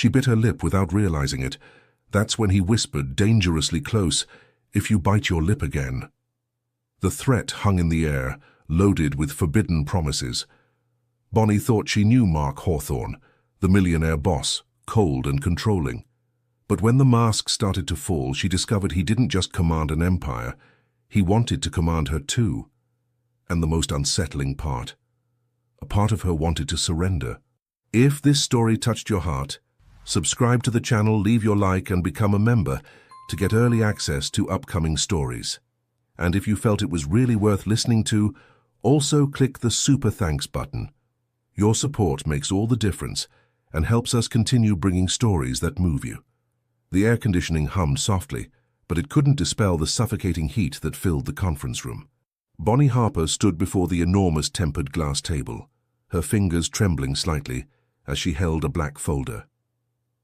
She bit her lip without realizing it. That's when he whispered, dangerously close, "If you bite your lip again." The threat hung in the air, loaded with forbidden promises. Bonnie thought she knew Mark Hawthorne, the millionaire boss, cold and controlling. But when the mask started to fall, she discovered he didn't just command an empire, he wanted to command her too. And the most unsettling part, a part of her wanted to surrender. If this story touched your heart, subscribe to the channel, leave your like and become a member to get early access to upcoming stories. And if you felt it was really worth listening to, also click the super thanks button. Your support makes all the difference and helps us continue bringing stories that move you. The air conditioning hummed softly, but it couldn't dispel the suffocating heat that filled the conference room. Bonnie Harper stood before the enormous tempered glass table, her fingers trembling slightly as she held a black folder.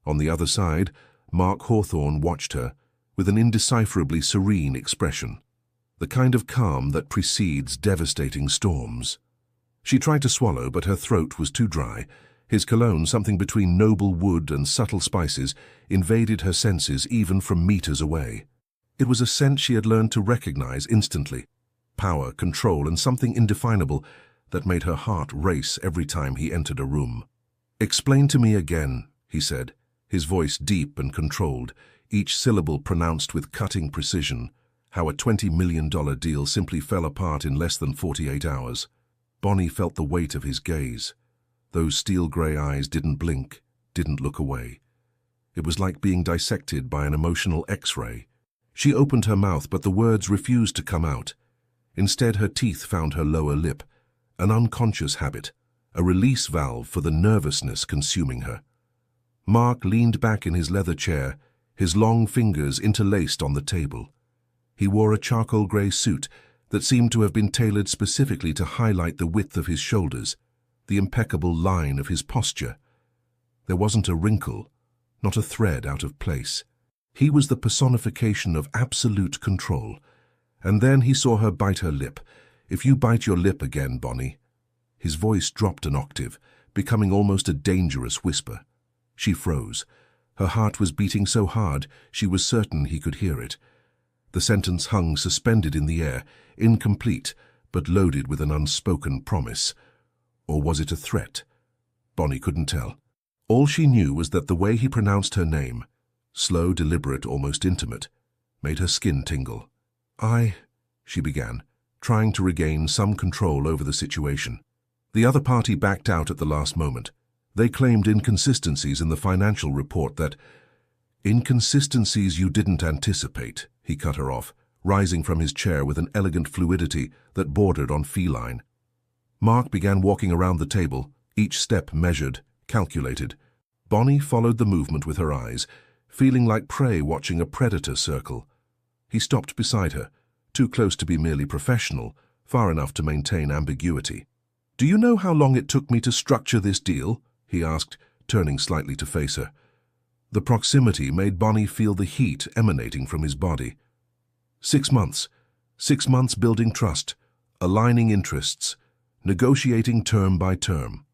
On the other side, Mark Hawthorne watched her with an indecipherably serene expression, the kind of calm that precedes devastating storms. She tried to swallow, but her throat was too dry. His cologne, something between noble wood and subtle spices, invaded her senses even from meters away. It was a scent she had learned to recognize instantly. Power, control, and something indefinable that made her heart race every time he entered a room. "Explain to me again," he said, his voice deep and controlled, each syllable pronounced with cutting precision, how a $20 million deal simply fell apart in less than 48 hours. Bonnie felt the weight of his gaze. Those steel-gray eyes didn't blink, didn't look away. It was like being dissected by an emotional X-ray. She opened her mouth, but the words refused to come out. Instead, her teeth found her lower lip, an unconscious habit, a release valve for the nervousness consuming her. Mark leaned back in his leather chair, his long fingers interlaced on the table. He wore a charcoal-gray suit that seemed to have been tailored specifically to highlight the width of his shoulders, the impeccable line of his posture. There wasn't a wrinkle, not a thread out of place. He was the personification of absolute control. And then he saw her bite her lip. "If you bite your lip again, Bonnie." His voice dropped an octave, becoming almost a dangerous whisper. She froze. Her heart was beating so hard she was certain he could hear it. The sentence hung suspended in the air, incomplete, but loaded with an unspoken promise. Or was it a threat? Bonnie couldn't tell. All she knew was that the way he pronounced her name, slow, deliberate, almost intimate, made her skin tingle. She began, trying to regain some control over the situation. The other party backed out at the last moment. They claimed inconsistencies in the financial report that, "Inconsistencies you didn't anticipate," he cut her off, rising from his chair with an elegant fluidity that bordered on feline. Mark began walking around the table, each step measured, calculated. Bonnie followed the movement with her eyes, feeling like prey watching a predator circle. He stopped beside her, too close to be merely professional, far enough to maintain ambiguity. "Do you know how long it took me to structure this deal?" he asked, turning slightly to face her. The proximity made Bonnie feel the heat emanating from his body. 6 months. 6 months building trust, aligning interests, negotiating term by term.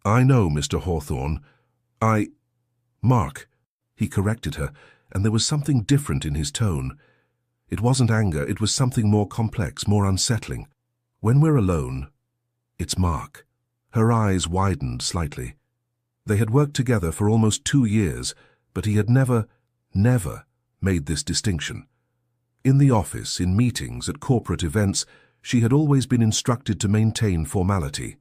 "I know, Mr. Hawthorne. Mark," he corrected her, and there was something different in his tone. It wasn't anger, it was something more complex, more unsettling. "When we're alone, it's Mark." Her eyes widened slightly. They had worked together for almost 2 years, but he had never made this distinction. In the office, in meetings, at corporate events, she had always been instructed to maintain formality.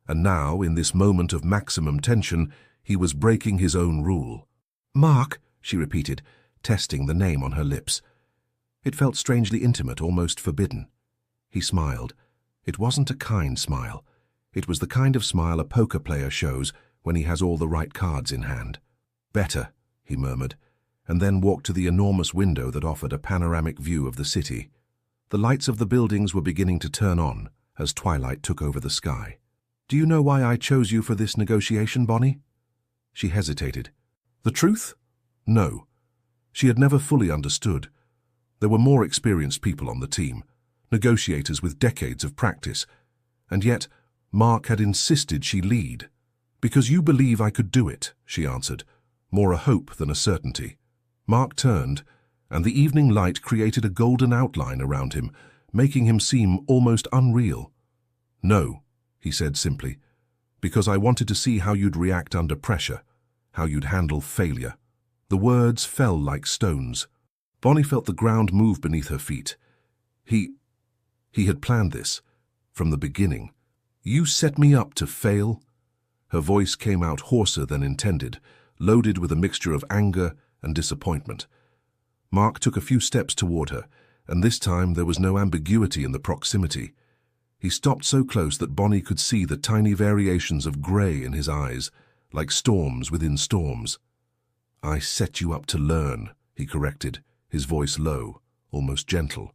And now, in this moment of maximum tension, he was breaking his own rule. "Mark," she repeated, testing the name on her lips. It felt strangely intimate, almost forbidden. He smiled. It wasn't a kind smile. It was the kind of smile a poker player shows when he has all the right cards in hand. "Better," he murmured, and then walked to the enormous window that offered a panoramic view of the city. The lights of the buildings were beginning to turn on as twilight took over the sky. "Do you know why I chose you for this negotiation, Bonnie?" She hesitated. The truth? No. She had never fully understood. There were more experienced people on the team, negotiators with decades of practice, and yet Mark had insisted she lead. "Because you believe I could do it," she answered, more a hope than a certainty. Mark turned, and the evening light created a golden outline around him, making him seem almost unreal. "No," he said simply, "because I wanted to see how you'd react under pressure, how you'd handle failure." The words fell like stones. Bonnie felt the ground move beneath her feet. He had planned this from the beginning. "You set me up to fail?" Her voice came out hoarser than intended, loaded with a mixture of anger and disappointment. Mark took a few steps toward her, and this time there was no ambiguity in the proximity. He stopped so close that Bonnie could see the tiny variations of grey in his eyes, like storms within storms. "I set you up to learn," he corrected, his voice low, almost gentle.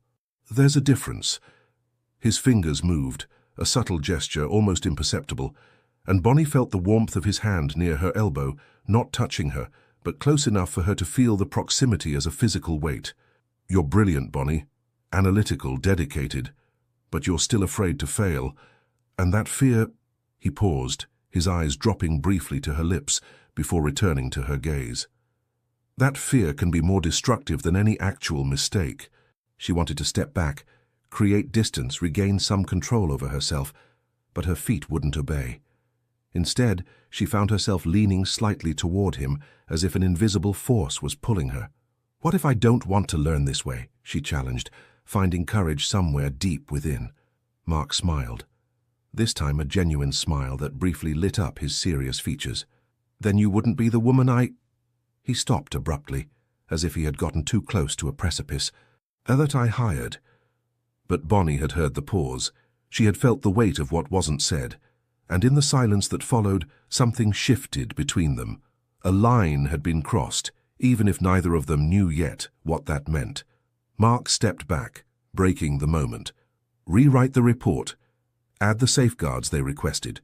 "There's a difference." His fingers moved, a subtle gesture almost imperceptible, and Bonnie felt the warmth of his hand near her elbow, not touching her, but close enough for her to feel the proximity as a physical weight. "You're brilliant, Bonnie. Analytical, dedicated. But you're still afraid to fail. And that fear—" He paused, his eyes dropping briefly to her lips before returning to her gaze. "That fear can be more destructive than any actual mistake." She wanted to step back, create distance, regain some control over herself, but her feet wouldn't obey. Instead, she found herself leaning slightly toward him, as if an invisible force was pulling her. "What if I don't want to learn this way?" she challenged, finding courage somewhere deep within. Mark smiled, this time a genuine smile that briefly lit up his serious features. "Then you wouldn't be the woman I—" He stopped abruptly, as if he had gotten too close to a precipice. "That I hired." But Bonnie had heard the pause. She had felt the weight of what wasn't said, and in the silence that followed, something shifted between them. A line had been crossed, even if neither of them knew yet what that meant. Mark stepped back, breaking the moment. "Rewrite the report. Add the safeguards they requested.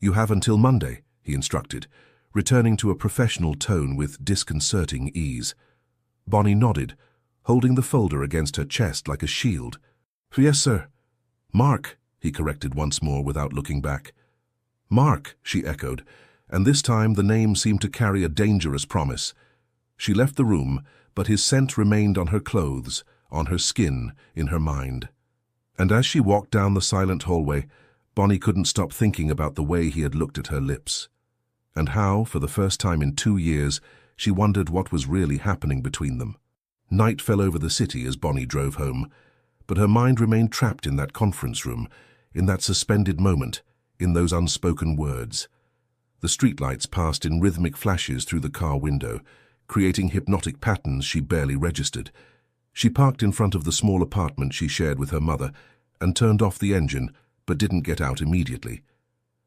You have until Monday," he instructed, returning to a professional tone with disconcerting ease. Bonnie nodded, holding the folder against her chest like a shield. "Yes, sir." "Mark," he corrected once more without looking back. "Mark," she echoed, and this time the name seemed to carry a dangerous promise. She left the room, but his scent remained on her clothes, on her skin, in her mind. And as she walked down the silent hallway, Bonnie couldn't stop thinking about the way he had looked at her lips, and how, for the first time in 2 years, she wondered what was really happening between them. Night fell over the city as Bonnie drove home, but her mind remained trapped in that conference room, in that suspended moment, in those unspoken words. The streetlights passed in rhythmic flashes through the car window, creating hypnotic patterns she barely registered. She parked in front of the small apartment she shared with her mother and turned off the engine, but didn't get out immediately.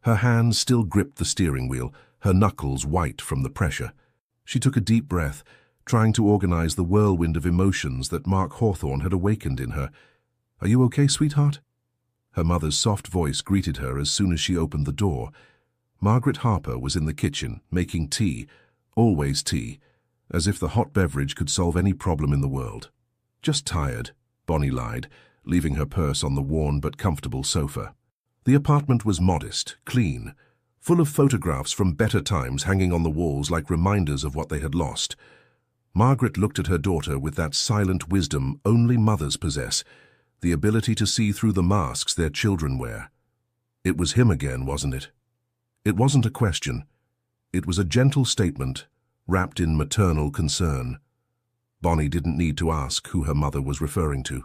Her hands still gripped the steering wheel, her knuckles white from the pressure. She took a deep breath, trying to organize the whirlwind of emotions that Mark Hawthorne had awakened in her. "Are you okay, sweetheart?" Her mother's soft voice greeted her as soon as she opened the door. Margaret Harper was in the kitchen, making tea, always tea, as if the hot beverage could solve any problem in the world. "Just tired," Bonnie lied, leaving her purse on the worn but comfortable sofa. The apartment was modest, clean, full of photographs from better times hanging on the walls like reminders of what they had lost. Margaret looked at her daughter with that silent wisdom only mothers possess, the ability to see through the masks their children wear. It was him again, wasn't it? It wasn't a question. It was a gentle statement, wrapped in maternal concern. Bonnie didn't need to ask who her mother was referring to.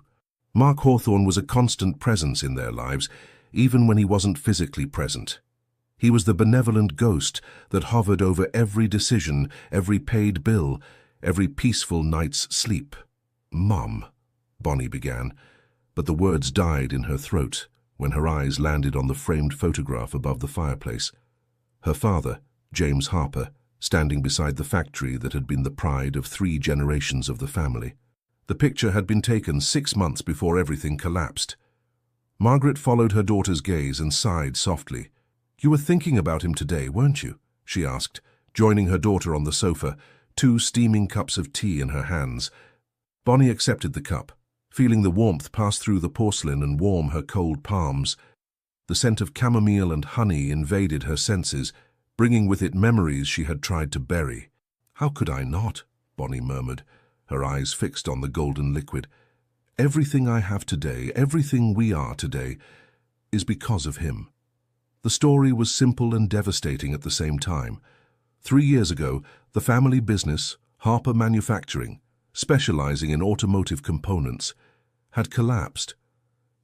Mark Hawthorne was a constant presence in their lives, even when he wasn't physically present. He was the benevolent ghost that hovered over every decision, every paid bill, every peaceful night's sleep. "Mom," Bonnie began, but the words died in her throat when her eyes landed on the framed photograph above the fireplace. Her father, James Harper, standing beside the factory that had been the pride of 3 generations of the family. The picture had been taken 6 months before everything collapsed. Margaret followed her daughter's gaze and sighed softly. "You were thinking about him today, weren't you?" she asked, joining her daughter on the sofa, 2 steaming cups of tea in her hands. Bonnie accepted the cup, feeling the warmth pass through the porcelain and warm her cold palms. The scent of chamomile and honey invaded her senses, bringing with it memories she had tried to bury. "How could I not?" Bonnie murmured, her eyes fixed on the golden liquid. "Everything I have today, everything we are today, is because of him." The story was simple and devastating at the same time. 3 years ago, the family business, Harper Manufacturing, specializing in automotive components, had collapsed.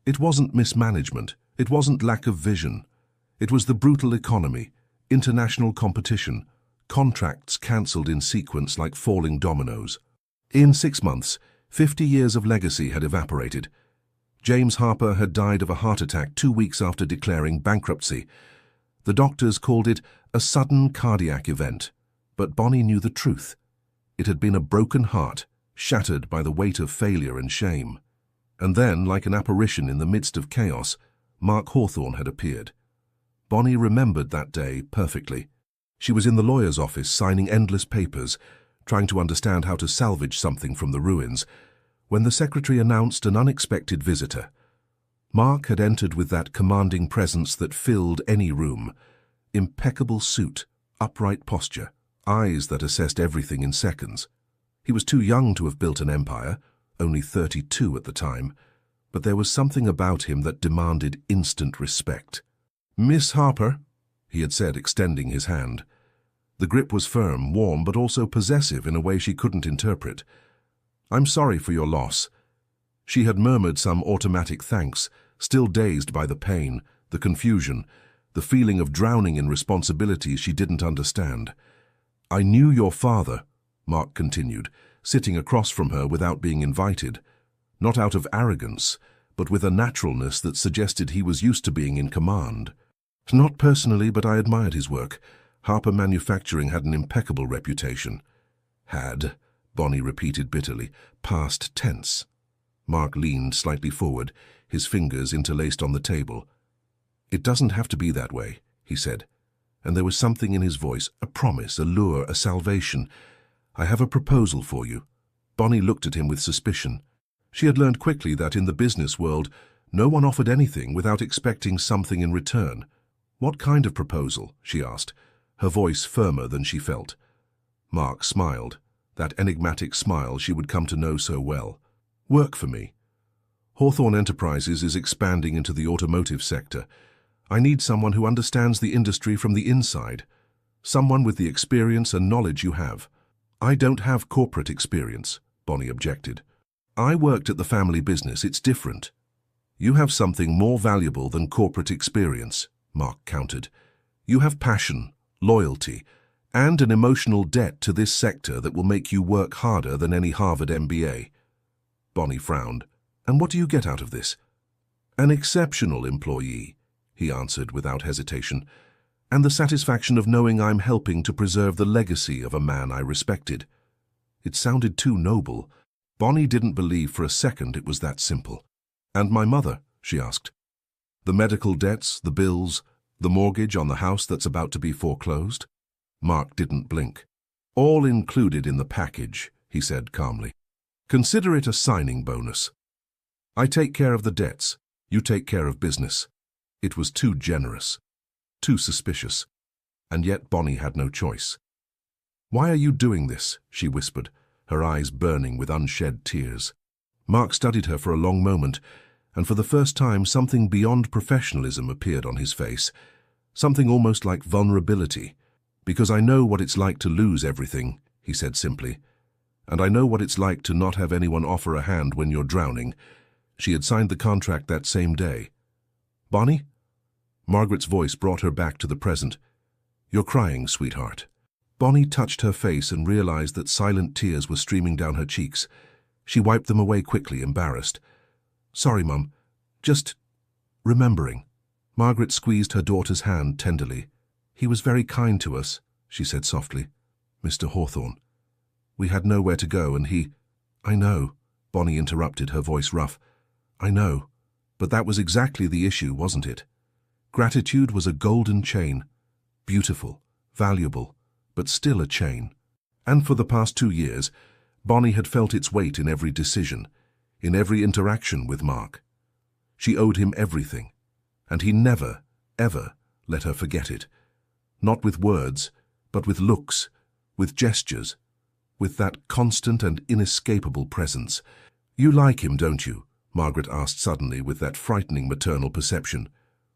It wasn't mismanagement, it wasn't lack of vision. It was the brutal economy, international competition, contracts cancelled in sequence like falling dominoes. In 6 months, 50 years of legacy had evaporated. James Harper had died of a heart attack 2 weeks after declaring bankruptcy. The doctors called it a sudden cardiac event, but Bonnie knew the truth. It had been a broken heart, shattered by the weight of failure and shame. And then, like an apparition in the midst of chaos, Mark Hawthorne had appeared. Bonnie remembered that day perfectly. She was in the lawyer's office signing endless papers, trying to understand how to salvage something from the ruins, when the secretary announced an unexpected visitor. Mark had entered with that commanding presence that filled any room. Impeccable suit, upright posture, eyes that assessed everything in seconds. He was too young to have built an empire, only 32 at the time, but there was something about him that demanded instant respect. "Miss Harper," he had said, extending his hand. The grip was firm, warm, but also possessive in a way she couldn't interpret. "I'm sorry for your loss." She had murmured some automatic thanks, still dazed by the pain, the confusion, the feeling of drowning in responsibilities she didn't understand. "I knew your father," Mark continued, sitting across from her without being invited, not out of arrogance, but with a naturalness that suggested he was used to being in command. "Not personally, but I admired his work. Harper Manufacturing had an impeccable reputation." "Had," Bonnie repeated bitterly, past tense. Mark leaned slightly forward, his fingers interlaced on the table. "It doesn't have to be that way," he said, and there was something in his voice, a promise, a lure, a salvation. "I have a proposal for you." Bonnie looked at him with suspicion. She had learned quickly that in the business world, no one offered anything without expecting something in return. "What kind of proposal?" she asked, her voice firmer than she felt. Mark smiled, that enigmatic smile she would come to know so well. "Work for me. Hawthorne Enterprises is expanding into the automotive sector. I need someone who understands the industry from the inside, someone with the experience and knowledge you have." "I don't have corporate experience," Bonnie objected. "I worked at the family business, it's different." "You have something more valuable than corporate experience," Mark countered. "You have passion, loyalty, and an emotional debt to this sector that will make you work harder than any Harvard MBA. Bonnie frowned. "And what do you get out of this?" "An exceptional employee," he answered without hesitation, "and the satisfaction of knowing I'm helping to preserve the legacy of a man I respected." It sounded too noble. Bonnie didn't believe for a second it was that simple. "And my mother?" she asked. "The medical debts, the bills, the mortgage on the house that's about to be foreclosed?" Mark didn't blink. "All included in the package," he said calmly. "Consider it a signing bonus. I take care of the debts, you take care of business." It was too generous, too suspicious, and yet Bonnie had no choice. "Why are you doing this?" she whispered, her eyes burning with unshed tears. Mark studied her for a long moment, and for the first time something beyond professionalism appeared on his face, something almost like vulnerability. "Because I know what it's like to lose everything," he said simply. "And I know what it's like to not have anyone offer a hand when you're drowning." She had signed the contract that same day. "Bonnie?" Margaret's voice brought her back to the present. "You're crying, sweetheart." Bonnie touched her face and realized that silent tears were streaming down her cheeks. She wiped them away quickly, embarrassed. "Sorry, Mum. Just remembering." Margaret squeezed her daughter's hand tenderly. "He was very kind to us," she said softly. "Mr. Hawthorne. We had nowhere to go and he—" "I know," Bonnie interrupted, her voice rough. "I know. But that was exactly the issue, wasn't it? Gratitude was a golden chain. Beautiful, valuable, but still a chain. And for the past 2 years, Bonnie had felt its weight in every decision, in every interaction with Mark. She owed him everything, and he never, ever let her forget it. Not with words, but with looks, with gestures, with that constant and inescapable presence. "You like him, don't you?" Margaret asked suddenly with that frightening maternal perception.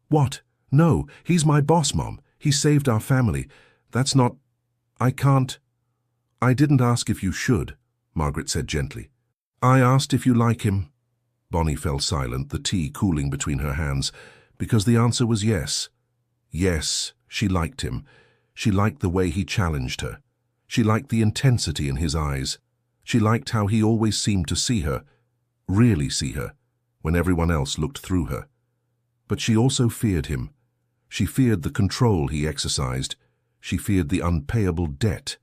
"What? No, he's my boss, Mom. He saved our family. That's not... I can't..." "I didn't ask if you should," Margaret said gently. "I asked if you like him." Bonnie fell silent, the tea cooling between her hands, because the answer was yes. Yes, she liked him. She liked the way he challenged her. She liked the intensity in his eyes. She liked how he always seemed to see her, really see her, when everyone else looked through her. But she also feared him. She feared the control he exercised. She feared the unpayable debt.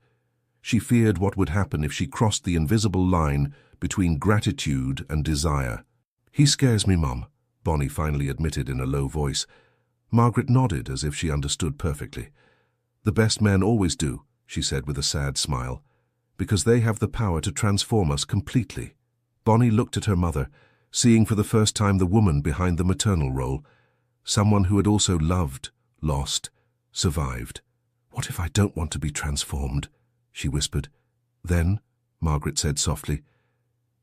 She feared what would happen if she crossed the invisible line between gratitude and desire. "He scares me, Mum," Bonnie finally admitted in a low voice. Margaret nodded as if she understood perfectly. "The best men always do," she said with a sad smile, "because they have the power to transform us completely." Bonnie looked at her mother, seeing for the first time the woman behind the maternal role, someone who had also loved, lost, survived. "What if I don't want to be transformed?" she whispered. "Then," Margaret said softly,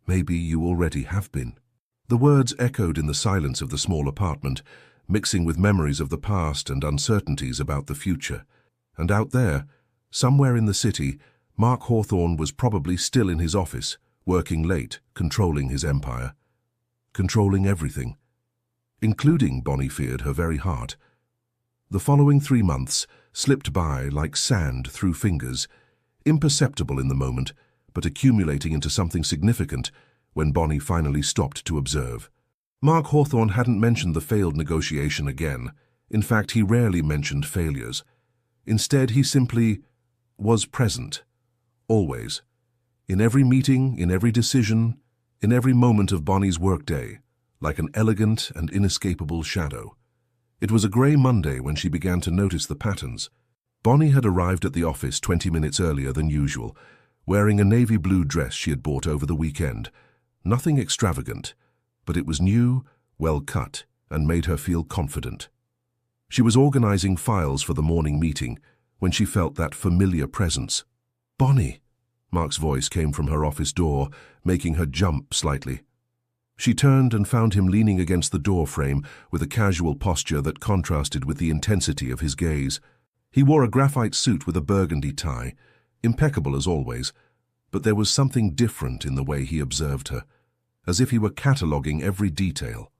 "maybe you already have been." The words echoed in the silence of the small apartment, mixing with memories of the past and uncertainties about the future. And out there, somewhere in the city, Mark Hawthorne was probably still in his office, working late, controlling his empire. Controlling everything. Including, Bonnie feared, her very heart. The following 3 months slipped by like sand through fingers, imperceptible in the moment, but accumulating into something significant when Bonnie finally stopped to observe. Mark Hawthorne hadn't mentioned the failed negotiation again. In fact, he rarely mentioned failures. Instead, he simply was present. Always. In every meeting, in every decision, in every moment of Bonnie's workday, like an elegant and inescapable shadow. It was a grey Monday when she began to notice the patterns. Bonnie had arrived at the office 20 minutes earlier than usual, wearing a navy blue dress she had bought over the weekend. Nothing extravagant, but it was new, well cut, and made her feel confident. She was organizing files for the morning meeting when she felt that familiar presence. "Bonnie!" Mark's voice came from her office door, making her jump slightly. She turned and found him leaning against the door frame with a casual posture that contrasted with the intensity of his gaze. He wore a graphite suit with a burgundy tie, impeccable as always, but there was something different in the way he observed her, as if he were cataloguing every detail.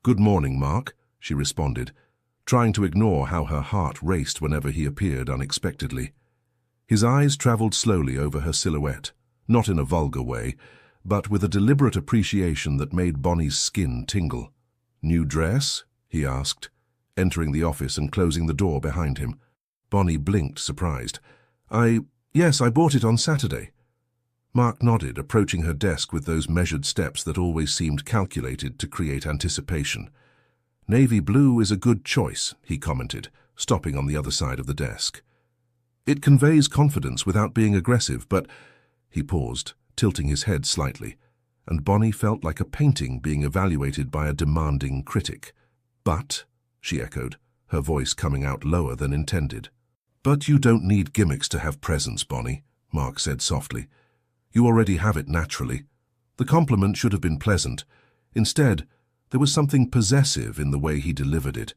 "Good morning, Mark," she responded, trying to ignore how her heart raced whenever he appeared unexpectedly. His eyes traveled slowly over her silhouette, not in a vulgar way, but with a deliberate appreciation that made Bonnie's skin tingle. "New dress?" he asked, entering the office and closing the door behind him. Bonnie blinked, surprised. Yes, I bought it on Saturday." Mark nodded, approaching her desk with those measured steps that always seemed calculated to create anticipation. "Navy blue is a good choice," he commented, stopping on the other side of the desk. "It conveys confidence without being aggressive, but—" He paused, tilting his head slightly, and Bonnie felt like a painting being evaluated by a demanding critic. "But," she echoed, her voice coming out lower than intended. "But you don't need gimmicks to have presence, Bonnie," Mark said softly. "You already have it naturally." The compliment should have been pleasant. Instead, there was something possessive in the way he delivered it,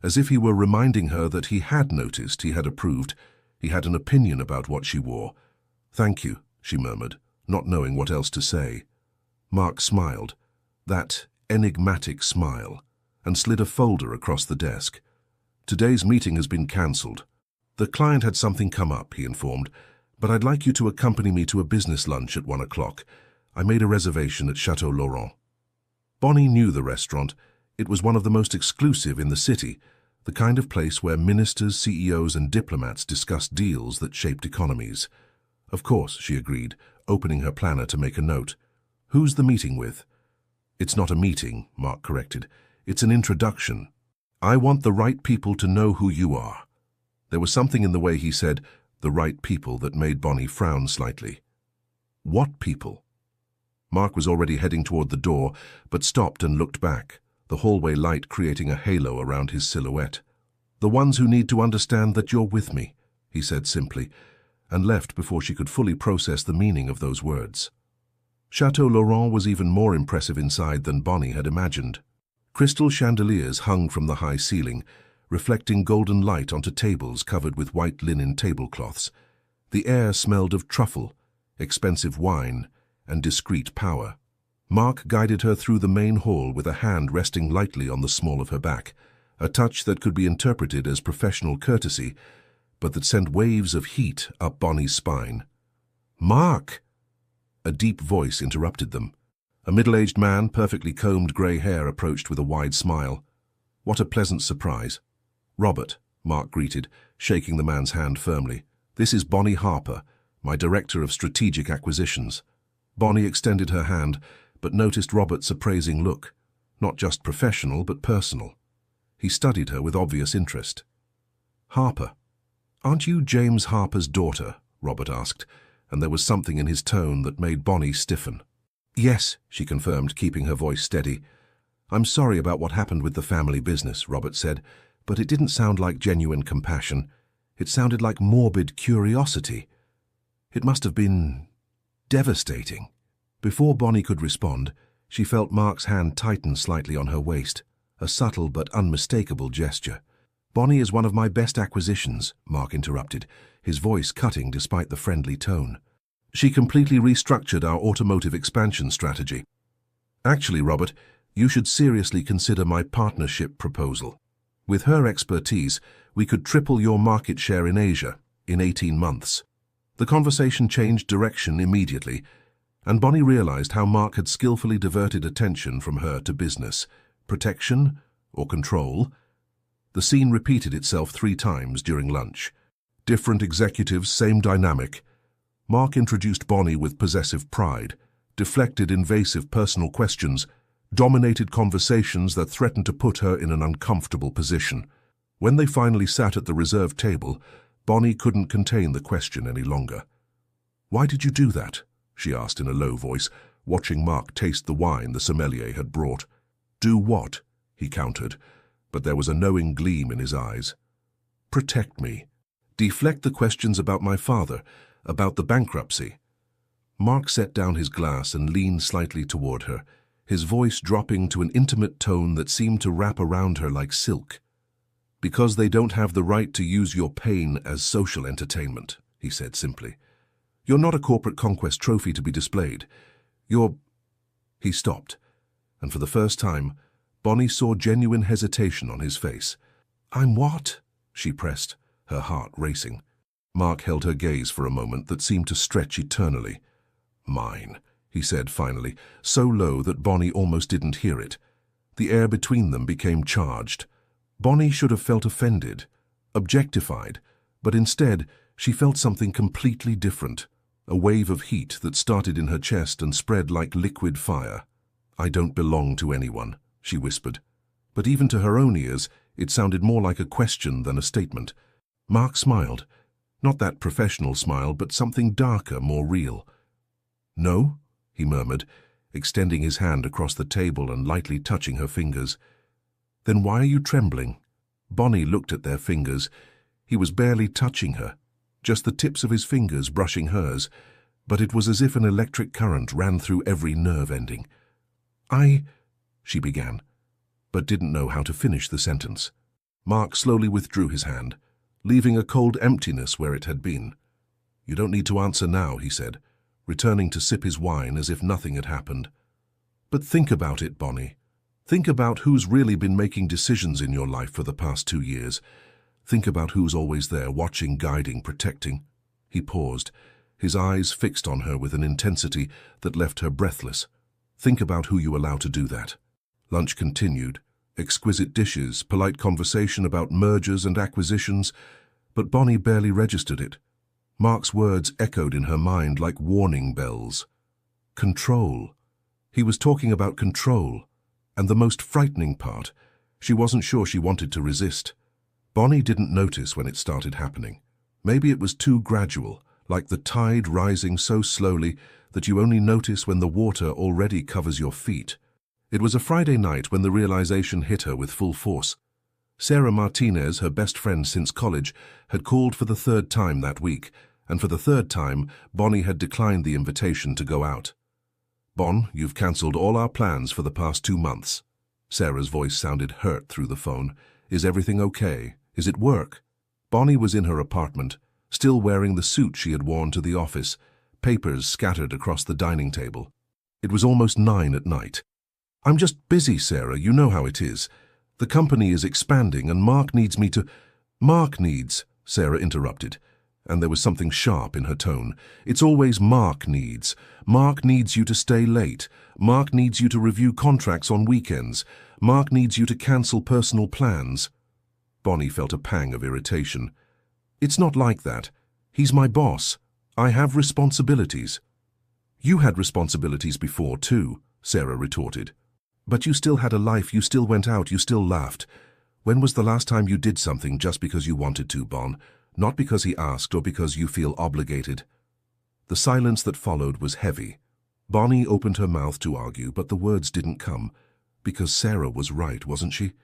as if he were reminding her that he had noticed, he had approved, he had an opinion about what she wore. "Thank you," she murmured, not knowing what else to say. Mark smiled, that enigmatic smile, and slid a folder across the desk. "Today's meeting has been cancelled. The client had something come up," he informed, "but I'd like you to accompany me to a business lunch at 1 o'clock. I made a reservation at Chateau Laurent." Bonnie knew the restaurant. It was one of the most exclusive in the city, the kind of place where ministers, CEOs, and diplomats discussed deals that shaped economies. "Of course," she agreed, opening her planner to make a note. "Who's the meeting with?" "It's not a meeting," Mark corrected. "It's an introduction. I want the right people to know who you are." There was something in the way he said, "the right people," that made Bonnie frown slightly. "What people?" Mark was already heading toward the door, but stopped and looked back, the hallway light creating a halo around his silhouette. "The ones who need to understand that you're with me," he said simply, and left before she could fully process the meaning of those words. Chateau Laurent was even more impressive inside than Bonnie had imagined. Crystal chandeliers hung from the high ceiling, reflecting golden light onto tables covered with white linen tablecloths. The air smelled of truffle, expensive wine, and discreet power. Mark guided her through the main hall with a hand resting lightly on the small of her back, a touch that could be interpreted as professional courtesy, but that sent waves of heat up Bonnie's spine. "Mark!" A deep voice interrupted them. A middle-aged man, perfectly combed grey hair, approached with a wide smile. "What a pleasant surprise." "Robert," Mark greeted, shaking the man's hand firmly. "This is Bonnie Harper, my Director of Strategic Acquisitions." Bonnie extended her hand, but noticed Robert's appraising look. Not just professional, but personal. He studied her with obvious interest. "Harper, aren't you James Harper's daughter?" Robert asked, and there was something in his tone that made Bonnie stiffen. "Yes," she confirmed, keeping her voice steady. "I'm sorry about what happened with the family business," Robert said, but it didn't sound like genuine compassion. It sounded like morbid curiosity. It must have been devastating. Before Bonnie could respond, she felt Mark's hand tighten slightly on her waist, a subtle but unmistakable gesture. "Bonnie is one of my best acquisitions," Mark interrupted, his voice cutting despite the friendly tone. "She completely restructured our automotive expansion strategy. Actually, Robert, you should seriously consider my partnership proposal. With her expertise, we could triple your market share in Asia in 18 months. The conversation changed direction immediately, and Bonnie realized how Mark had skillfully diverted attention from her to business, protection, or control. The scene repeated itself 3 times during lunch. Different executives, same dynamic. Mark introduced Bonnie with possessive pride, deflected invasive personal questions, dominated conversations that threatened to put her in an uncomfortable position. When they finally sat at the reserved table, Bonnie couldn't contain the question any longer. "Why did you do that?" she asked in a low voice, watching Mark taste the wine the sommelier had brought. "Do what?" he countered, but there was a knowing gleam in his eyes. "Protect me. Deflect the questions about my father, about the bankruptcy." Mark set down his glass and leaned slightly toward her, his voice dropping to an intimate tone that seemed to wrap around her like silk. "Because they don't have the right to use your pain as social entertainment," he said simply. "You're not a corporate conquest trophy to be displayed. You're—" He stopped, and for the first time, Bonnie saw genuine hesitation on his face. "I'm what?" she pressed, her heart racing. Mark held her gaze for a moment that seemed to stretch eternally. "Mine," he said finally, so low that Bonnie almost didn't hear it. The air between them became charged. Bonnie should have felt offended, objectified, but instead she felt something completely different, a wave of heat that started in her chest and spread like liquid fire. "I don't belong to anyone," she whispered. But even to her own ears, it sounded more like a question than a statement. Mark smiled. Not that professional smile, but something darker, more real. "No?" he murmured, extending his hand across the table and lightly touching her fingers. "Then why are you trembling?" Bonnie looked at their fingers. He was barely touching her, just the tips of his fingers brushing hers, but it was as if an electric current ran through every nerve ending. She began, but didn't know how to finish the sentence. Mark slowly withdrew his hand, leaving a cold emptiness where it had been. "You don't need to answer now," he said, returning to sip his wine as if nothing had happened. "But think about it, Bonnie. Think about who's really been making decisions in your life for the past 2 years. Think about who's always there, watching, guiding, protecting." He paused, his eyes fixed on her with an intensity that left her breathless. "Think about who you allow to do that." Lunch continued. Exquisite dishes, polite conversation about mergers and acquisitions, but Bonnie barely registered it. Mark's words echoed in her mind like warning bells. Control. He was talking about control, and the most frightening part, she wasn't sure she wanted to resist. Bonnie didn't notice when it started happening. Maybe it was too gradual, like the tide rising so slowly that you only notice when the water already covers your feet. It was a Friday night when the realization hit her with full force. Sarah Martinez, her best friend since college, had called for the 3rd time that week, and for the third time, Bonnie had declined the invitation to go out. "Bon, you've cancelled all our plans for the past 2 months." Sarah's voice sounded hurt through the phone. "Is everything okay? Is it work?" Bonnie was in her apartment, still wearing the suit she had worn to the office, papers scattered across the dining table. It was almost 9 at night. "I'm just busy, Sarah, you know how it is. The company is expanding and Mark needs me to—" "Mark needs," Sarah interrupted, and there was something sharp in her tone. "It's always Mark needs. Mark needs you to stay late. Mark needs you to review contracts on weekends. Mark needs you to cancel personal plans." Bonnie felt a pang of irritation. "It's not like that. He's my boss. I have responsibilities." "You had responsibilities before, too," Sarah retorted. "But you still had a life, you still went out, you still laughed. When was the last time you did something just because you wanted to, Bon? Not because he asked or because you feel obligated?" The silence that followed was heavy. Bonnie opened her mouth to argue, but the words didn't come. Because Sarah was right, wasn't she?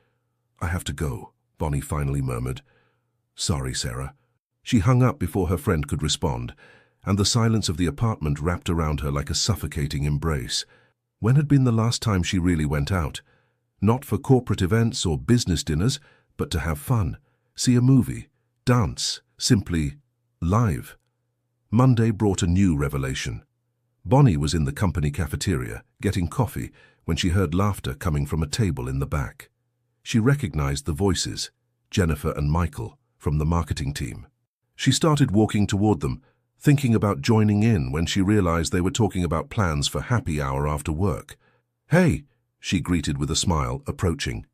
"I have to go," Bonnie finally murmured. "Sorry, Sarah." She hung up before her friend could respond, and the silence of the apartment wrapped around her like a suffocating embrace. When had been the last time she really went out? Not for corporate events or business dinners, but to have fun, see a movie, dance, simply live. Monday brought a new revelation. Bonnie was in the company cafeteria, getting coffee, when she heard laughter coming from a table in the back. She recognized the voices, Jennifer and Michael, from the marketing team. She started walking toward them, thinking about joining in when she realized they were talking about plans for happy hour after work. "Hey," she greeted with a smile, approaching.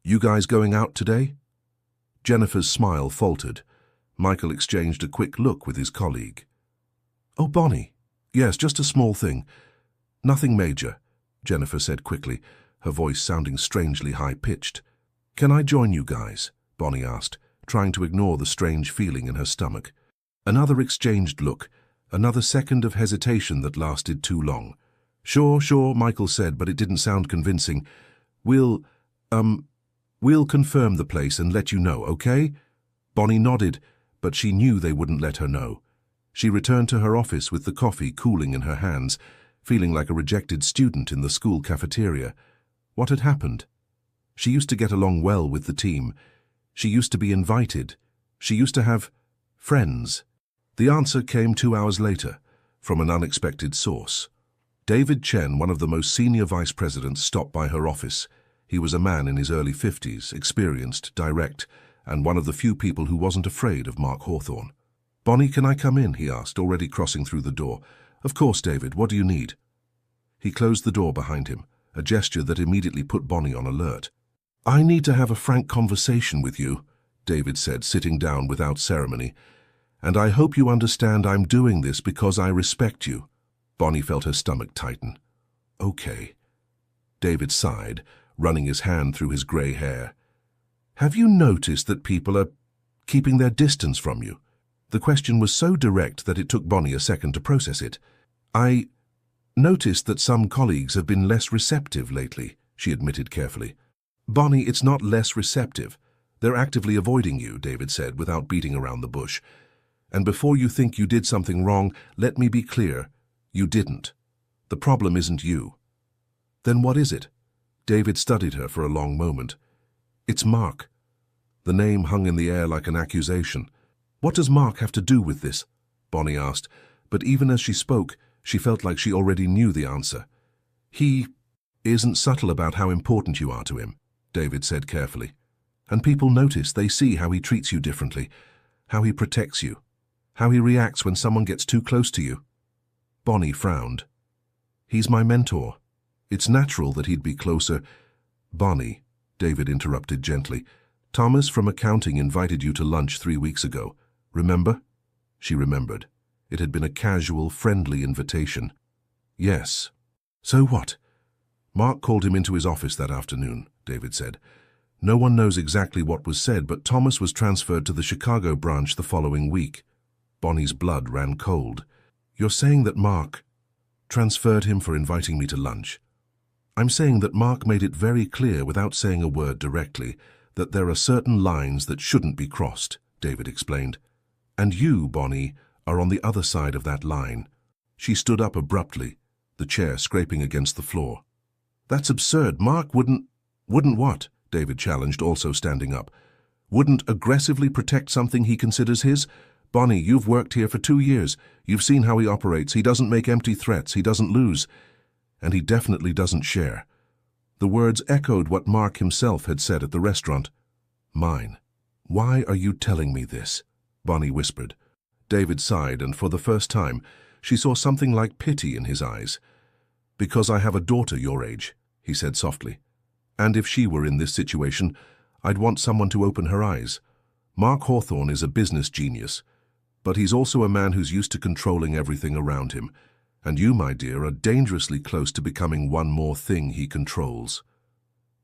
"You guys going out today?" Jennifer's smile faltered. Michael exchanged a quick look with his colleague. "Oh, Bonnie. Yes, just a small thing. Nothing major," Jennifer said quickly, her voice sounding strangely high-pitched. "Can I join you guys?" Bonnie asked, trying to ignore the strange feeling in her stomach. Another exchanged look, another second of hesitation that lasted too long. Sure, Michael said, but it didn't sound convincing. We'll confirm the place and let you know, okay?" Bonnie nodded, but she knew they wouldn't let her know. She returned to her office with the coffee cooling in her hands, feeling like a rejected student in the school cafeteria. What had happened? She used to get along well with the team. She used to be invited. She used to have friends. The answer came 2 hours later, from an unexpected source. David Chen, one of the most senior vice presidents, stopped by her office. He was a man in his early 50s, experienced, direct, and one of the few people who wasn't afraid of Mark Hawthorne. "Bonnie, can I come in?" he asked, already crossing through the door. "Of course, David. What do you need?" He closed the door behind him, a gesture that immediately put Bonnie on alert. "I need to have a frank conversation with you," David said, sitting down without ceremony. "And I hope you understand I'm doing this because I respect you." Bonnie felt her stomach tighten. "Okay." David sighed, running his hand through his grey hair. "Have you noticed that people are keeping their distance from you?" The question was so direct that it took Bonnie a second to process it. "I noticed that some colleagues have been less receptive lately," she admitted carefully. "Bonnie, it's not less receptive. They're actively avoiding you," David said, without beating around the bush. "And before you think you did something wrong, let me be clear. You didn't. The problem isn't you." "Then what is it?" David studied her for a long moment. "It's Mark." The name hung in the air like an accusation. "What does Mark have to do with this?" Bonnie asked, but even as she spoke, she felt like she already knew the answer. "He isn't subtle about how important you are to him," David said carefully. "And people notice, they see how he treats you differently, how he protects you, how he reacts when someone gets too close to you." Bonnie frowned. "He's my mentor. It's natural that he'd be closer." "Bonnie," David interrupted gently, "Thomas from accounting invited you to lunch 3 weeks ago. Remember?" She remembered. It had been a casual, friendly invitation. "Yes." "So what?" "Mark called him into his office that afternoon," David said. "No one knows exactly what was said, but Thomas was transferred to the Chicago branch the following week." Bonnie's blood ran cold. "You're saying that Mark transferred him for inviting me to lunch?" "I'm saying that Mark made it very clear, without saying a word directly, that there are certain lines that shouldn't be crossed," David explained. "And you, Bonnie, are on the other side of that line. She stood up abruptly, the chair scraping against the floor. That's absurd. Mark wouldn't what? David challenged, also standing up. Wouldn't aggressively protect something he considers his? Bonnie, you've worked here for 2 years. You've seen how he operates. He doesn't make empty threats. He doesn't lose. And he definitely doesn't share. The words echoed what Mark himself had said at the restaurant. Mine. Why are you telling me this? Bonnie whispered. David sighed, and for the first time, she saw something like pity in his eyes. Because I have a daughter your age, he said softly. And if she were in this situation, I'd want someone to open her eyes. Mark Hawthorne is a business genius, but he's also a man who's used to controlling everything around him. And you, my dear, are dangerously close to becoming one more thing he controls.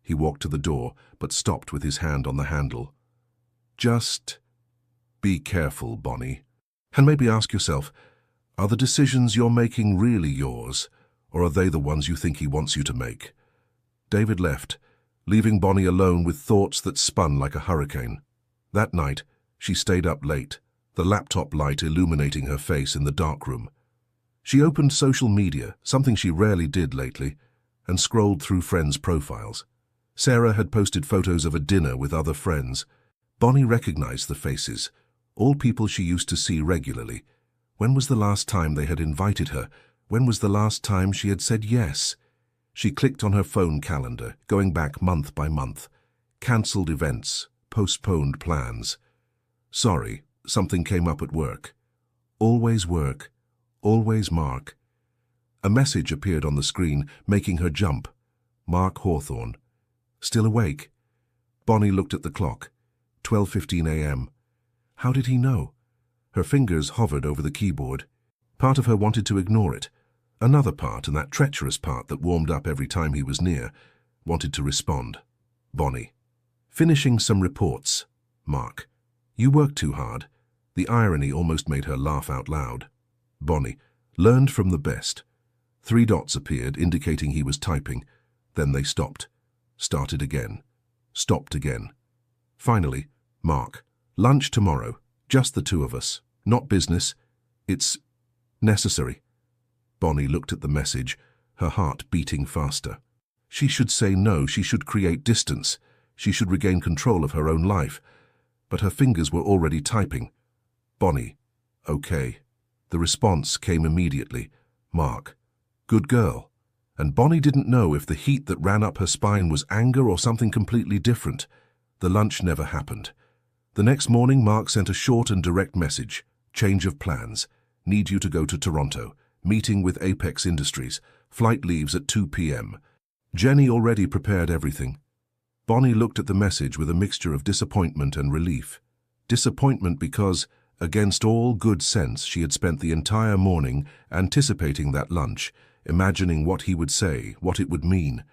He walked to the door, but stopped with his hand on the handle. Just be careful, Bonnie. And maybe ask yourself, are the decisions you're making really yours, or are they the ones you think he wants you to make? David left, leaving Bonnie alone with thoughts that spun like a hurricane. That night, she stayed up late, the laptop light illuminating her face in the darkroom. She opened social media, something she rarely did lately, and scrolled through friends' profiles. Sarah had posted photos of a dinner with other friends. Bonnie recognized the faces, all people she used to see regularly. When was the last time they had invited her? When was the last time she had said yes? She clicked on her phone calendar, going back month by month. Cancelled events, postponed plans. Sorry, something came up at work. Always work, always Mark. A message appeared on the screen, making her jump. Mark Hawthorne. Still awake? Bonnie looked at the clock. 12:15 a.m. How did he know? Her fingers hovered over the keyboard. Part of her wanted to ignore it. Another part, and that treacherous part that warmed up every time he was near, wanted to respond. Bonnie. Finishing some reports. Mark. You work too hard. The irony almost made her laugh out loud. Bonnie. Learned from the best. 3 dots appeared, indicating he was typing. Then they stopped. Started again. Stopped again. Finally, Mark. Lunch tomorrow. Just the 2 of us. Not business. It's necessary. Bonnie looked at the message, her heart beating faster. She should say no, she should create distance. She should regain control of her own life. But her fingers were already typing. Bonnie. Okay. The response came immediately. Mark. Good girl. And Bonnie didn't know if the heat that ran up her spine was anger or something completely different. The lunch never happened. The next morning, Mark sent a short and direct message. Change of plans. Need you to go to Toronto. Meeting with Apex Industries. Flight leaves at 2 p.m. Jenny already prepared everything. Bonnie looked at the message with a mixture of disappointment and relief. Disappointment because, against all good sense, she had spent the entire morning anticipating that lunch, imagining what he would say, what it would mean.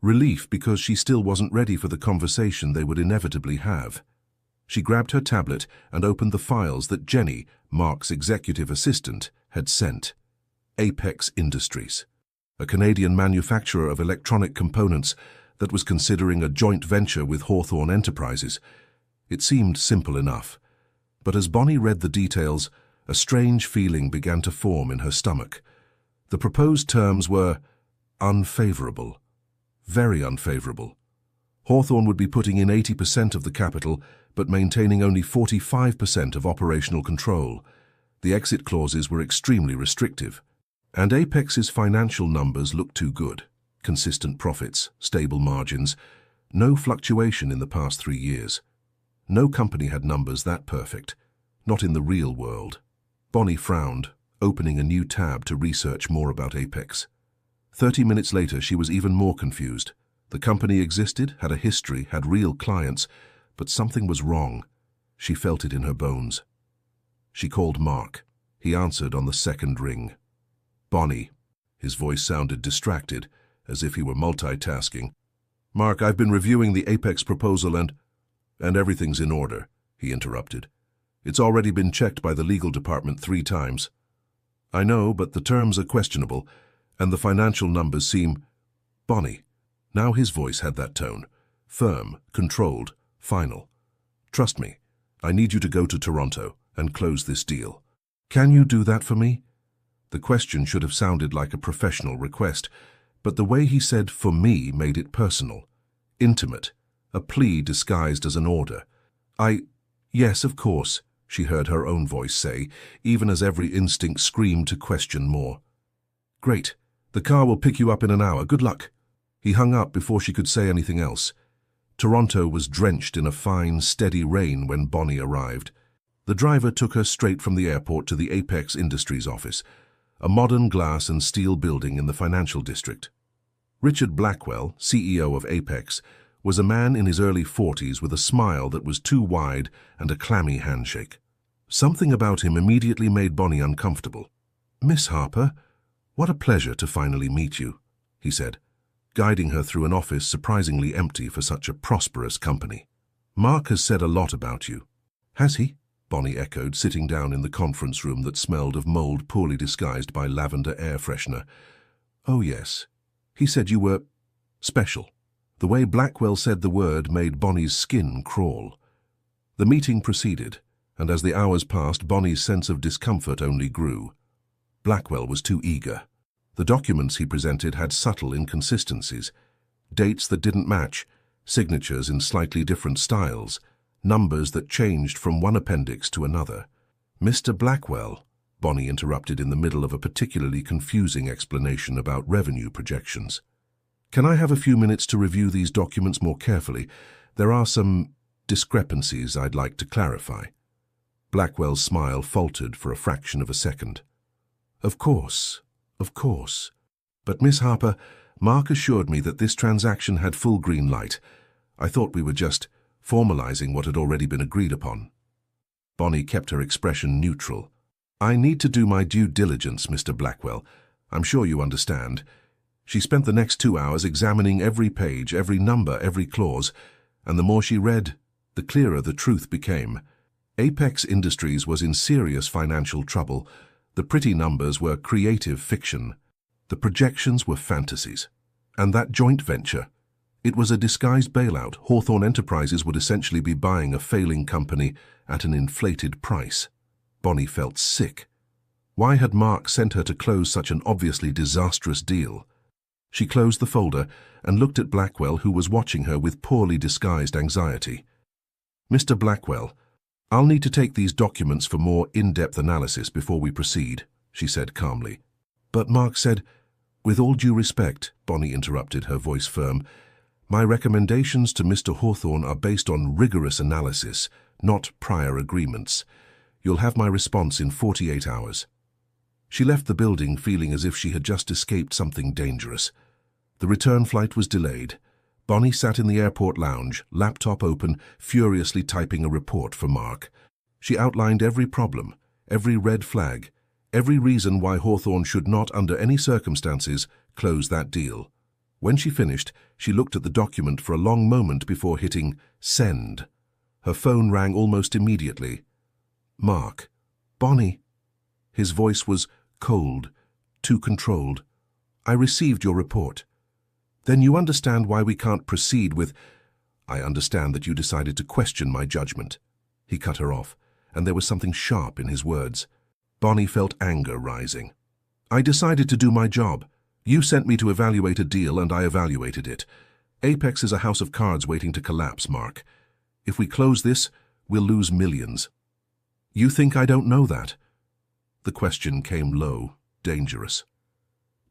Relief because she still wasn't ready for the conversation they would inevitably have. She grabbed her tablet and opened the files that Jenny, Mark's executive assistant, had sent. Apex Industries, a Canadian manufacturer of electronic components that was considering a joint venture with Hawthorne Enterprises. It seemed simple enough. But as Bonnie read the details, a strange feeling began to form in her stomach. The proposed terms were unfavorable, very unfavorable. Hawthorne would be putting in 80% of the capital, but maintaining only 45% of operational control. The exit clauses were extremely restrictive. And Apex's financial numbers looked too good. Consistent profits, stable margins, no fluctuation in the past 3 years. No company had numbers that perfect, not in the real world. Bonnie frowned, opening a new tab to research more about Apex. 30 minutes later, she was even more confused. The company existed, had a history, had real clients, but something was wrong. She felt it in her bones. She called Mark. He answered on the second ring. Bonnie. His voice sounded distracted, as if he were multitasking. Mark, I've been reviewing the Apex proposal and everything's in order, he interrupted. It's already been checked by the legal department 3 times. I know, but the terms are questionable, and the financial numbers seem... Bonnie. Now his voice had that tone. Firm, controlled, final. Trust me, I need you to go to Toronto and close this deal. Can you do that for me? The question should have sounded like a professional request, but the way he said "for me" made it personal, intimate, a plea disguised as an order. Yes, of course, she heard her own voice say, even as every instinct screamed to question more. Great. The car will pick you up in an hour. Good luck. He hung up before she could say anything else. Toronto was drenched in a fine, steady rain when Bonnie arrived. The driver took her straight from the airport to the Apex Industries office, a modern glass and steel building in the financial district. Richard Blackwell, CEO of Apex, was a man in his early 40s with a smile that was too wide and a clammy handshake. Something about him immediately made Bonnie uncomfortable. "Miss Harper, what a pleasure to finally meet you," he said, guiding her through an office surprisingly empty for such a prosperous company. "Mark has said a lot about you." "Has he?" Bonnie echoed, sitting down in the conference room that smelled of mold poorly disguised by lavender air freshener. "Oh, yes. He said you were special." The way Blackwell said the word made Bonnie's skin crawl. The meeting proceeded, and as the hours passed, Bonnie's sense of discomfort only grew. Blackwell was too eager. The documents he presented had subtle inconsistencies, dates that didn't match, signatures in slightly different styles, numbers that changed from one appendix to another. "Mr. Blackwell," Bonnie interrupted in the middle of a particularly confusing explanation about revenue projections. "Can I have a few minutes to review these documents more carefully? There are some discrepancies I'd like to clarify." Blackwell's smile faltered for a fraction of a second. Of course. But Miss Harper, Mark assured me that this transaction had full green light. I thought we were just formalizing what had already been agreed upon." Bonnie kept her expression neutral. "I need to do my due diligence, Mr. Blackwell. I'm sure you understand." She spent the next 2 hours examining every page, every number, every clause, and the more she read, the clearer the truth became. Apex Industries was in serious financial trouble. The pretty numbers were creative fiction. The projections were fantasies. And that joint venture, it was a disguised bailout. Hawthorne Enterprises would essentially be buying a failing company at an inflated price. Bonnie felt sick. Why had Mark sent her to close such an obviously disastrous deal? She closed the folder and looked at Blackwell, who was watching her with poorly disguised anxiety. "Mr. Blackwell, I'll need to take these documents for more in-depth analysis before we proceed," she said calmly. "But Mark said—" "With all due respect," Bonnie interrupted, her voice firm, "my recommendations to Mr. Hawthorne are based on rigorous analysis, not prior agreements. You'll have my response in 48 hours. She left the building feeling as if she had just escaped something dangerous. The return flight was delayed. Bonnie sat in the airport lounge, laptop open, furiously typing a report for Mark. She outlined every problem, every red flag, every reason why Hawthorne should not, under any circumstances, close that deal. When she finished, she looked at the document for a long moment before hitting send. Her phone rang almost immediately. "Mark." "Bonnie." His voice was cold, too controlled. "I received your report." "Then you understand why we can't proceed with—" "I understand that you decided to question my judgment." He cut her off, and there was something sharp in his words. Bonnie felt anger rising. "I decided to do my job. You sent me to evaluate a deal, and I evaluated it. Apex is a house of cards waiting to collapse, Mark. If we close this, we'll lose millions." "You think I don't know that?" The question came low, dangerous.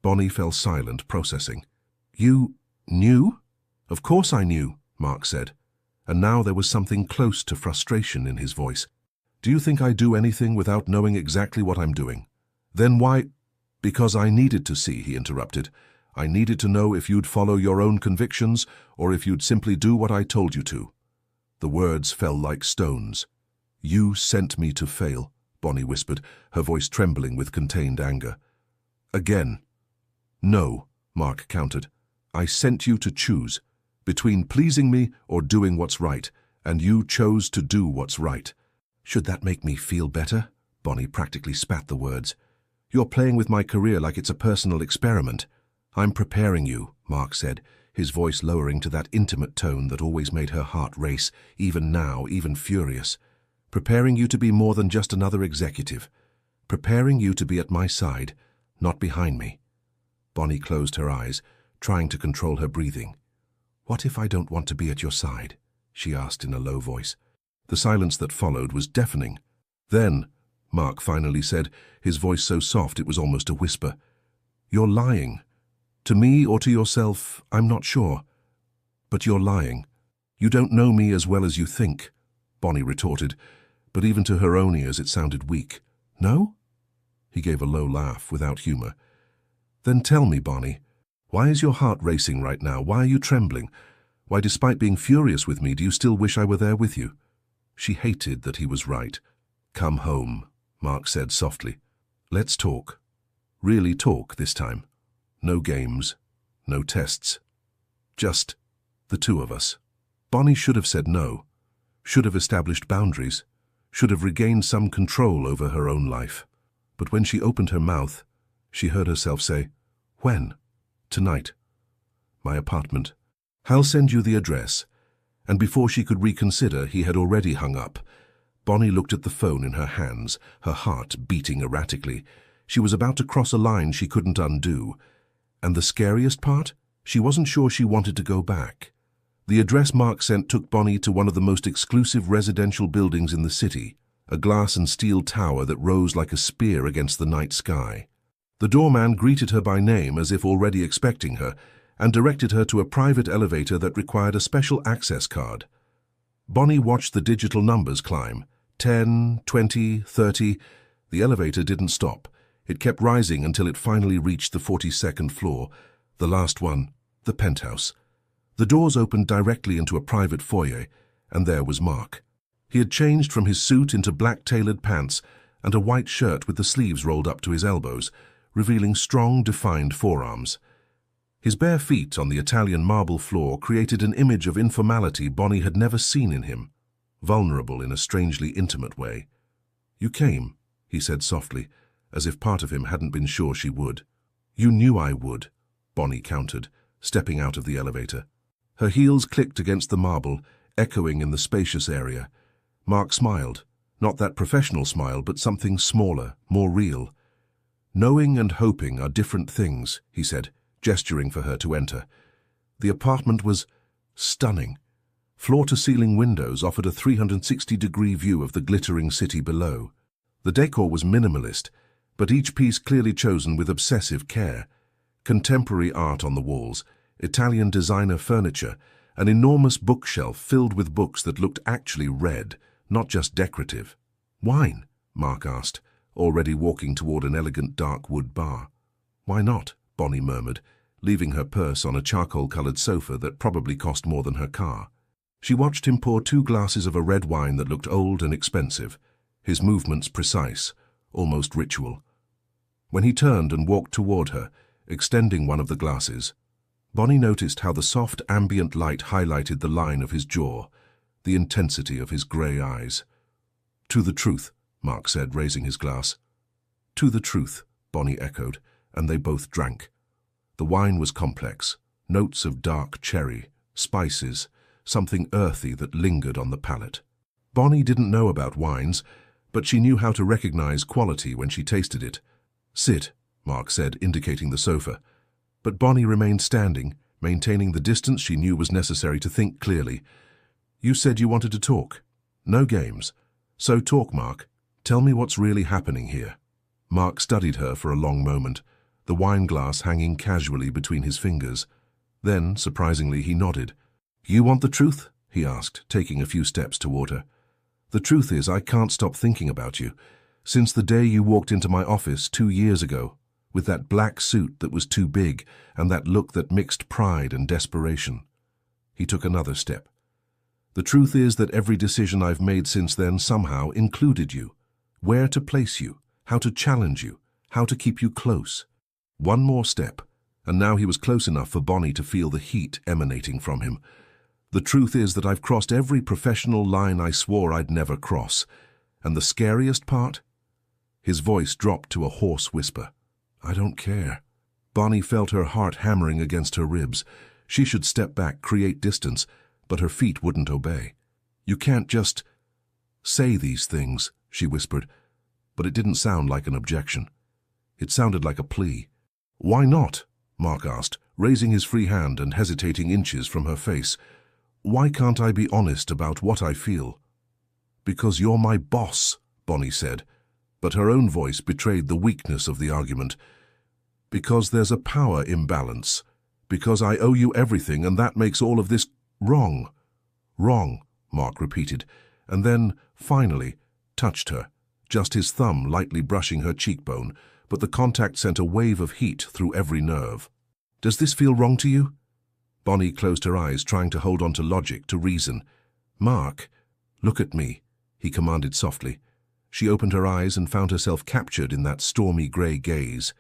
Bonnie fell silent, processing. "You knew?" "Of course I knew," Mark said, and now there was something close to frustration in his voice. "Do you think I do anything without knowing exactly what I'm doing?" "Then why—" "Because I needed to see," he interrupted. "I needed to know if you'd follow your own convictions or if you'd simply do what I told you to." The words fell like stones. "You sent me to fail," Bonnie whispered, her voice trembling with contained anger. "Again." "No," Mark countered. "I sent you to choose between pleasing me or doing what's right, and you chose to do what's right." "Should that make me feel better?" Bonnie practically spat the words. "You're playing with my career like it's a personal experiment." "I'm preparing you," Mark said, his voice lowering to that intimate tone that always made her heart race, even now, even furious. "Preparing you to be more than just another executive. Preparing you to be at my side, not behind me. Bonnie closed her eyes, trying to control her breathing. What if I don't want to be at your side? She asked in a low voice. The silence that followed was deafening. Then, Mark finally said, his voice so soft it was almost a whisper, "You're lying. To me or to yourself, I'm not sure. But you're lying. You don't know me as well as you think," Bonnie retorted, but even to her own ears it sounded weak. "No?" He gave a low laugh, without humor. "Then tell me, Bonnie, why is your heart racing right now? Why are you trembling? Why, despite being furious with me, do you still wish I were there with you?" She hated that he was right. "Come home," Mark said softly. "Let's talk. Really talk this time. No games, no tests. Just the two of us." Bonnie should have said no, should have established boundaries, should have regained some control over her own life. But when she opened her mouth, she heard herself say, "When?" "Tonight. My apartment. I'll send you the address." And before she could reconsider, he had already hung up. Bonnie looked at the phone in her hands, her heart beating erratically. She was about to cross a line she couldn't undo. And the scariest part? She wasn't sure she wanted to go back. The address Mark sent took Bonnie to one of the most exclusive residential buildings in the city, a glass and steel tower that rose like a spear against the night sky. The doorman greeted her by name as if already expecting her, and directed her to a private elevator that required a special access card. Bonnie watched the digital numbers climb. 10, 20, 30. The elevator didn't stop. It kept rising until it finally reached the 42nd floor, the last one, the penthouse. The doors opened directly into a private foyer, and there was Mark. He had changed from his suit into black tailored pants and a white shirt with the sleeves rolled up to his elbows, revealing strong, defined forearms. His bare feet on the Italian marble floor created an image of informality Bonnie had never seen in him, vulnerable in a strangely intimate way. "You came," he said softly, as if part of him hadn't been sure she would. "You knew I would," Bonnie countered, stepping out of the elevator. Her heels clicked against the marble, echoing in the spacious area. Mark smiled, not that professional smile, but something smaller, more real. "Knowing and hoping are different things," he said, gesturing for her to enter. The apartment was stunning. Floor-to-ceiling windows offered a 360-degree view of the glittering city below. The decor was minimalist, but each piece clearly chosen with obsessive care. Contemporary art on the walls, Italian designer furniture, an enormous bookshelf filled with books that looked actually read, not just decorative. "Wine?" Mark asked, already walking toward an elegant dark wood bar. "Why not?" Bonnie murmured, leaving her purse on a charcoal-colored sofa that probably cost more than her car. She watched him pour 2 glasses of a red wine that looked old and expensive, his movements precise, almost ritual. When he turned and walked toward her, extending one of the glasses, Bonnie noticed how the soft ambient light highlighted the line of his jaw, the intensity of his grey eyes. "To the truth," Mark said, raising his glass. "To the truth," Bonnie echoed, and they both drank. The wine was complex, notes of dark cherry, spices, something earthy that lingered on the palate. Bonnie didn't know about wines, but she knew how to recognize quality when she tasted it. "Sit," Mark said, indicating the sofa. But Bonnie remained standing, maintaining the distance she knew was necessary to think clearly. "You said you wanted to talk. No games. So talk, Mark. Tell me what's really happening here." Mark studied her for a long moment, the wine glass hanging casually between his fingers. Then, surprisingly, he nodded. "You want the truth?" he asked, taking a few steps toward her. "The truth is, I can't stop thinking about you. Since the day you walked into my office 2 years ago, with that black suit that was too big and that look that mixed pride and desperation." He took another step. "The truth is that every decision I've made since then somehow included you. Where to place you, how to challenge you, how to keep you close." One more step, and now he was close enough for Bonnie to feel the heat emanating from him. "The truth is that I've crossed every professional line I swore I'd never cross. And the scariest part?" His voice dropped to a hoarse whisper. "I don't care." Bonnie felt her heart hammering against her ribs. She should step back, create distance, but her feet wouldn't obey. "You can't just say these things," she whispered. but it didn't sound like an objection. It sounded like a plea. "Why not?" Mark asked, raising his free hand and hesitating inches from her face. "Why can't I be honest about what I feel?" "Because you're my boss," Bonnie said, but her own voice betrayed the weakness of the argument. "Because there's a power imbalance. Because I owe you everything, and that makes all of this wrong." "Wrong," Mark repeated, and then, finally, touched her, just his thumb lightly brushing her cheekbone, but the contact sent a wave of heat through every nerve. "Does this feel wrong to you?" Bonnie closed her eyes, trying to hold on to logic, to reason. "Mark, look at me," he commanded softly. She opened her eyes and found herself captured in that stormy grey gaze.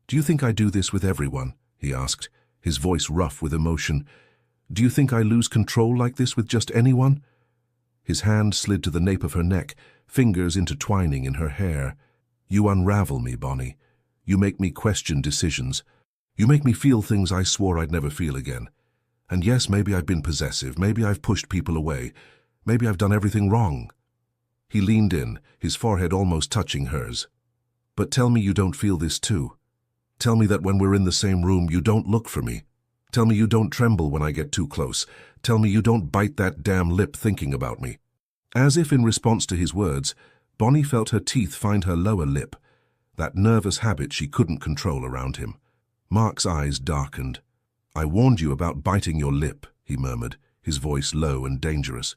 "Do you think I do this with everyone?" he asked, his voice rough with emotion. "Do you think I lose control like this with just anyone?" His hand slid to the nape of her neck, fingers intertwining in her hair. "You unravel me, Bonnie. You make me question decisions. You make me feel things I swore I'd never feel again. And yes, maybe I've been possessive, maybe I've pushed people away, maybe I've done everything wrong." He leaned in, his forehead almost touching hers. "But tell me you don't feel this too. Tell me that when we're in the same room you don't look for me. Tell me you don't tremble when I get too close. Tell me you don't bite that damn lip thinking about me." As if in response to his words, Bonnie felt her teeth find her lower lip, that nervous habit she couldn't control around him. Mark's eyes darkened. "I warned you about biting your lip," he murmured, his voice low and dangerous.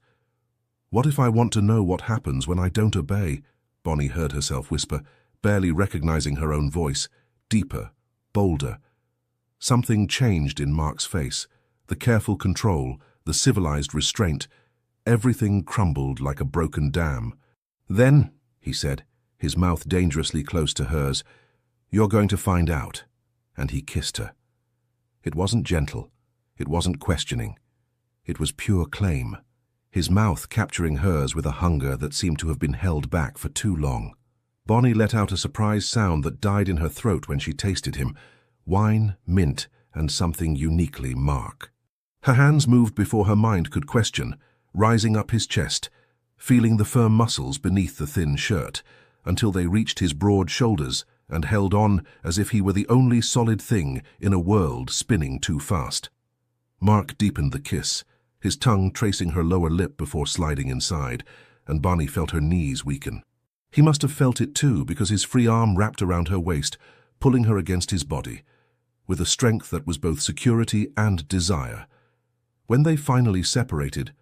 "What if I want to know what happens when I don't obey?" Bonnie heard herself whisper, barely recognizing her own voice, deeper, bolder. Something changed in Mark's face. The careful control, the civilized restraint, everything crumbled like a broken dam. "Then," he said, his mouth dangerously close to hers, "you're going to find out." And he kissed her. It wasn't gentle. It wasn't questioning. It was pure claim. His mouth capturing hers with a hunger that seemed to have been held back for too long. Bonnie let out a surprised sound that died in her throat when she tasted him. Wine, mint, and something uniquely Mark. Her hands moved before her mind could question, rising up his chest, feeling the firm muscles beneath the thin shirt, until they reached his broad shoulders and held on as if he were the only solid thing in a world spinning too fast. Mark deepened the kiss, his tongue tracing her lower lip before sliding inside, and Bonnie felt her knees weaken. He must have felt it too, because his free arm wrapped around her waist, pulling her against his body, with a strength that was both security and desire. When they finally separated,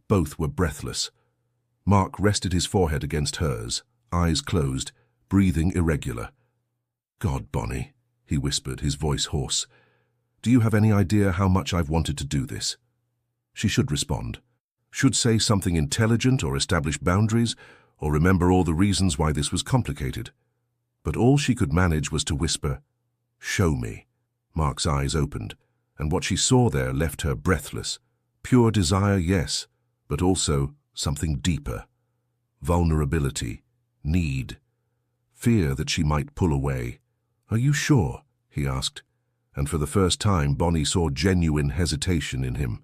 both were breathless. Mark rested his forehead against hers, eyes closed, breathing irregular. "God, Bonnie," he whispered, his voice hoarse, "do you have any idea how much I've wanted to do this?" She should respond, should say something intelligent or establish boundaries, or remember all the reasons why this was complicated. But all she could manage was to whisper, "Show me." Mark's eyes opened, and what she saw there left her breathless. Pure desire, yes, but also something deeper. Vulnerability, need, fear that she might pull away. "Are you sure?" he asked, and for the first time Bonnie saw genuine hesitation in him.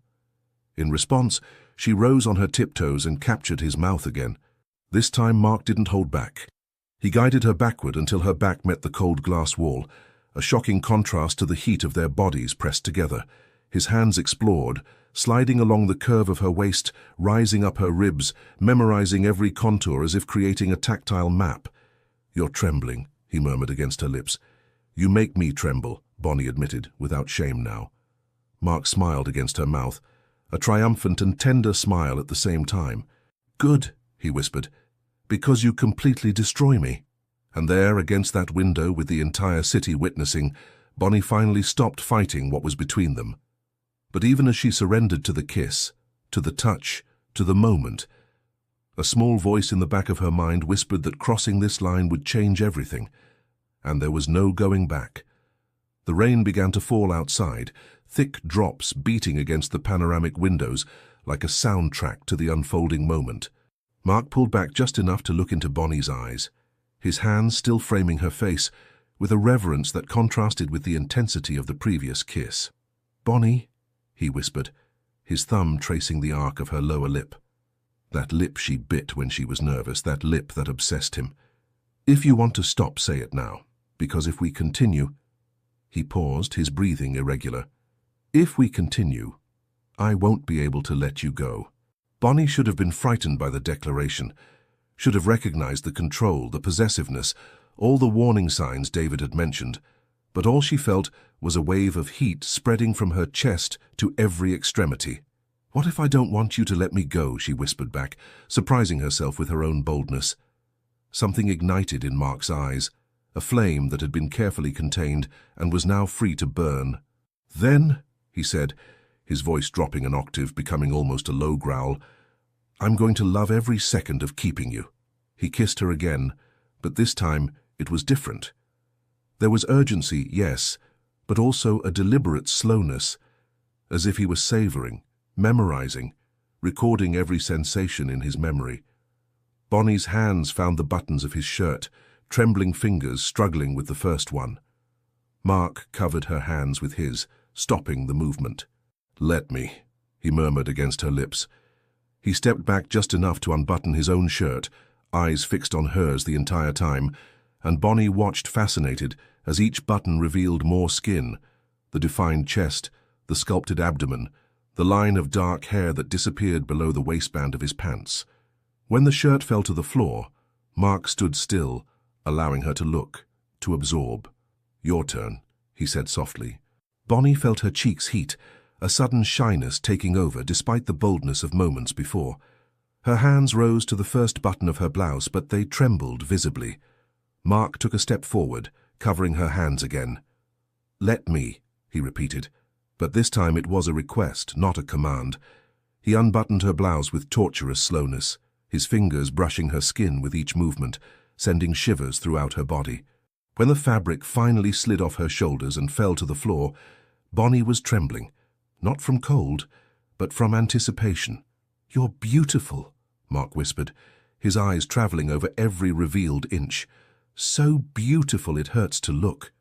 In response, she rose on her tiptoes and captured his mouth again. This time Mark didn't hold back. He guided her backward until her back met the cold glass wall, a shocking contrast to the heat of their bodies pressed together. His hands explored, sliding along the curve of her waist, rising up her ribs, memorizing every contour as if creating a tactile map. "You're trembling," he murmured against her lips. "You make me tremble," Bonnie admitted, without shame now. Mark smiled against her mouth, a triumphant and tender smile at the same time. "Good," he whispered, "because you completely destroy me." And there, against that window with the entire city witnessing, Bonnie finally stopped fighting what was between them. But even as she surrendered to the kiss, to the touch, to the moment, a small voice in the back of her mind whispered that crossing this line would change everything, and there was no going back. The rain began to fall outside, thick drops beating against the panoramic windows like a soundtrack to the unfolding moment. Mark pulled back just enough to look into Bonnie's eyes, his hands still framing her face, with a reverence that contrasted with the intensity of the previous kiss. "Bonnie," he whispered, his thumb tracing the arc of her lower lip. That lip she bit when she was nervous, that lip that obsessed him. If you want to stop, say it now, because if we continue—" He paused, his breathing irregular. "If we continue, I won't be able to let you go." Bonnie should have been frightened by the declaration, should have recognized the control, the possessiveness, all the warning signs David had mentioned, but all she felt was a wave of heat spreading from her chest to every extremity. "What if I don't want you to let me go?" she whispered back, surprising herself with her own boldness. Something ignited in Mark's eyes, a flame that had been carefully contained and was now free to burn. "Then," he said, his voice dropping an octave, becoming almost a low growl, "I'm going to love every second of keeping you." He kissed her again, but this time it was different. There was urgency, yes, but also a deliberate slowness, as if he was savoring, memorizing, recording every sensation in his memory. Bonnie's hands found the buttons of his shirt, trembling fingers struggling with the first one. Mark covered her hands with his, stopping the movement. "Let me," he murmured against her lips. He stepped back just enough to unbutton his own shirt, eyes fixed on hers the entire time, and Bonnie watched fascinated as each button revealed more skin, the defined chest, the sculpted abdomen, the line of dark hair that disappeared below the waistband of his pants. When the shirt fell to the floor, Mark stood still, allowing her to look, to absorb. "Your turn," he said softly. Bonnie felt her cheeks heat, a sudden shyness taking over despite the boldness of moments before. Her hands rose to the first button of her blouse, but they trembled visibly. Mark took a step forward, covering her hands again. "Let me," he repeated, but this time it was a request, not a command. He unbuttoned her blouse with torturous slowness, his fingers brushing her skin with each movement, sending shivers throughout her body. When the fabric finally slid off her shoulders and fell to the floor, Bonnie was trembling, not from cold, but from anticipation. "You're beautiful," Mark whispered, his eyes traveling over every revealed inch. "So beautiful it hurts to look."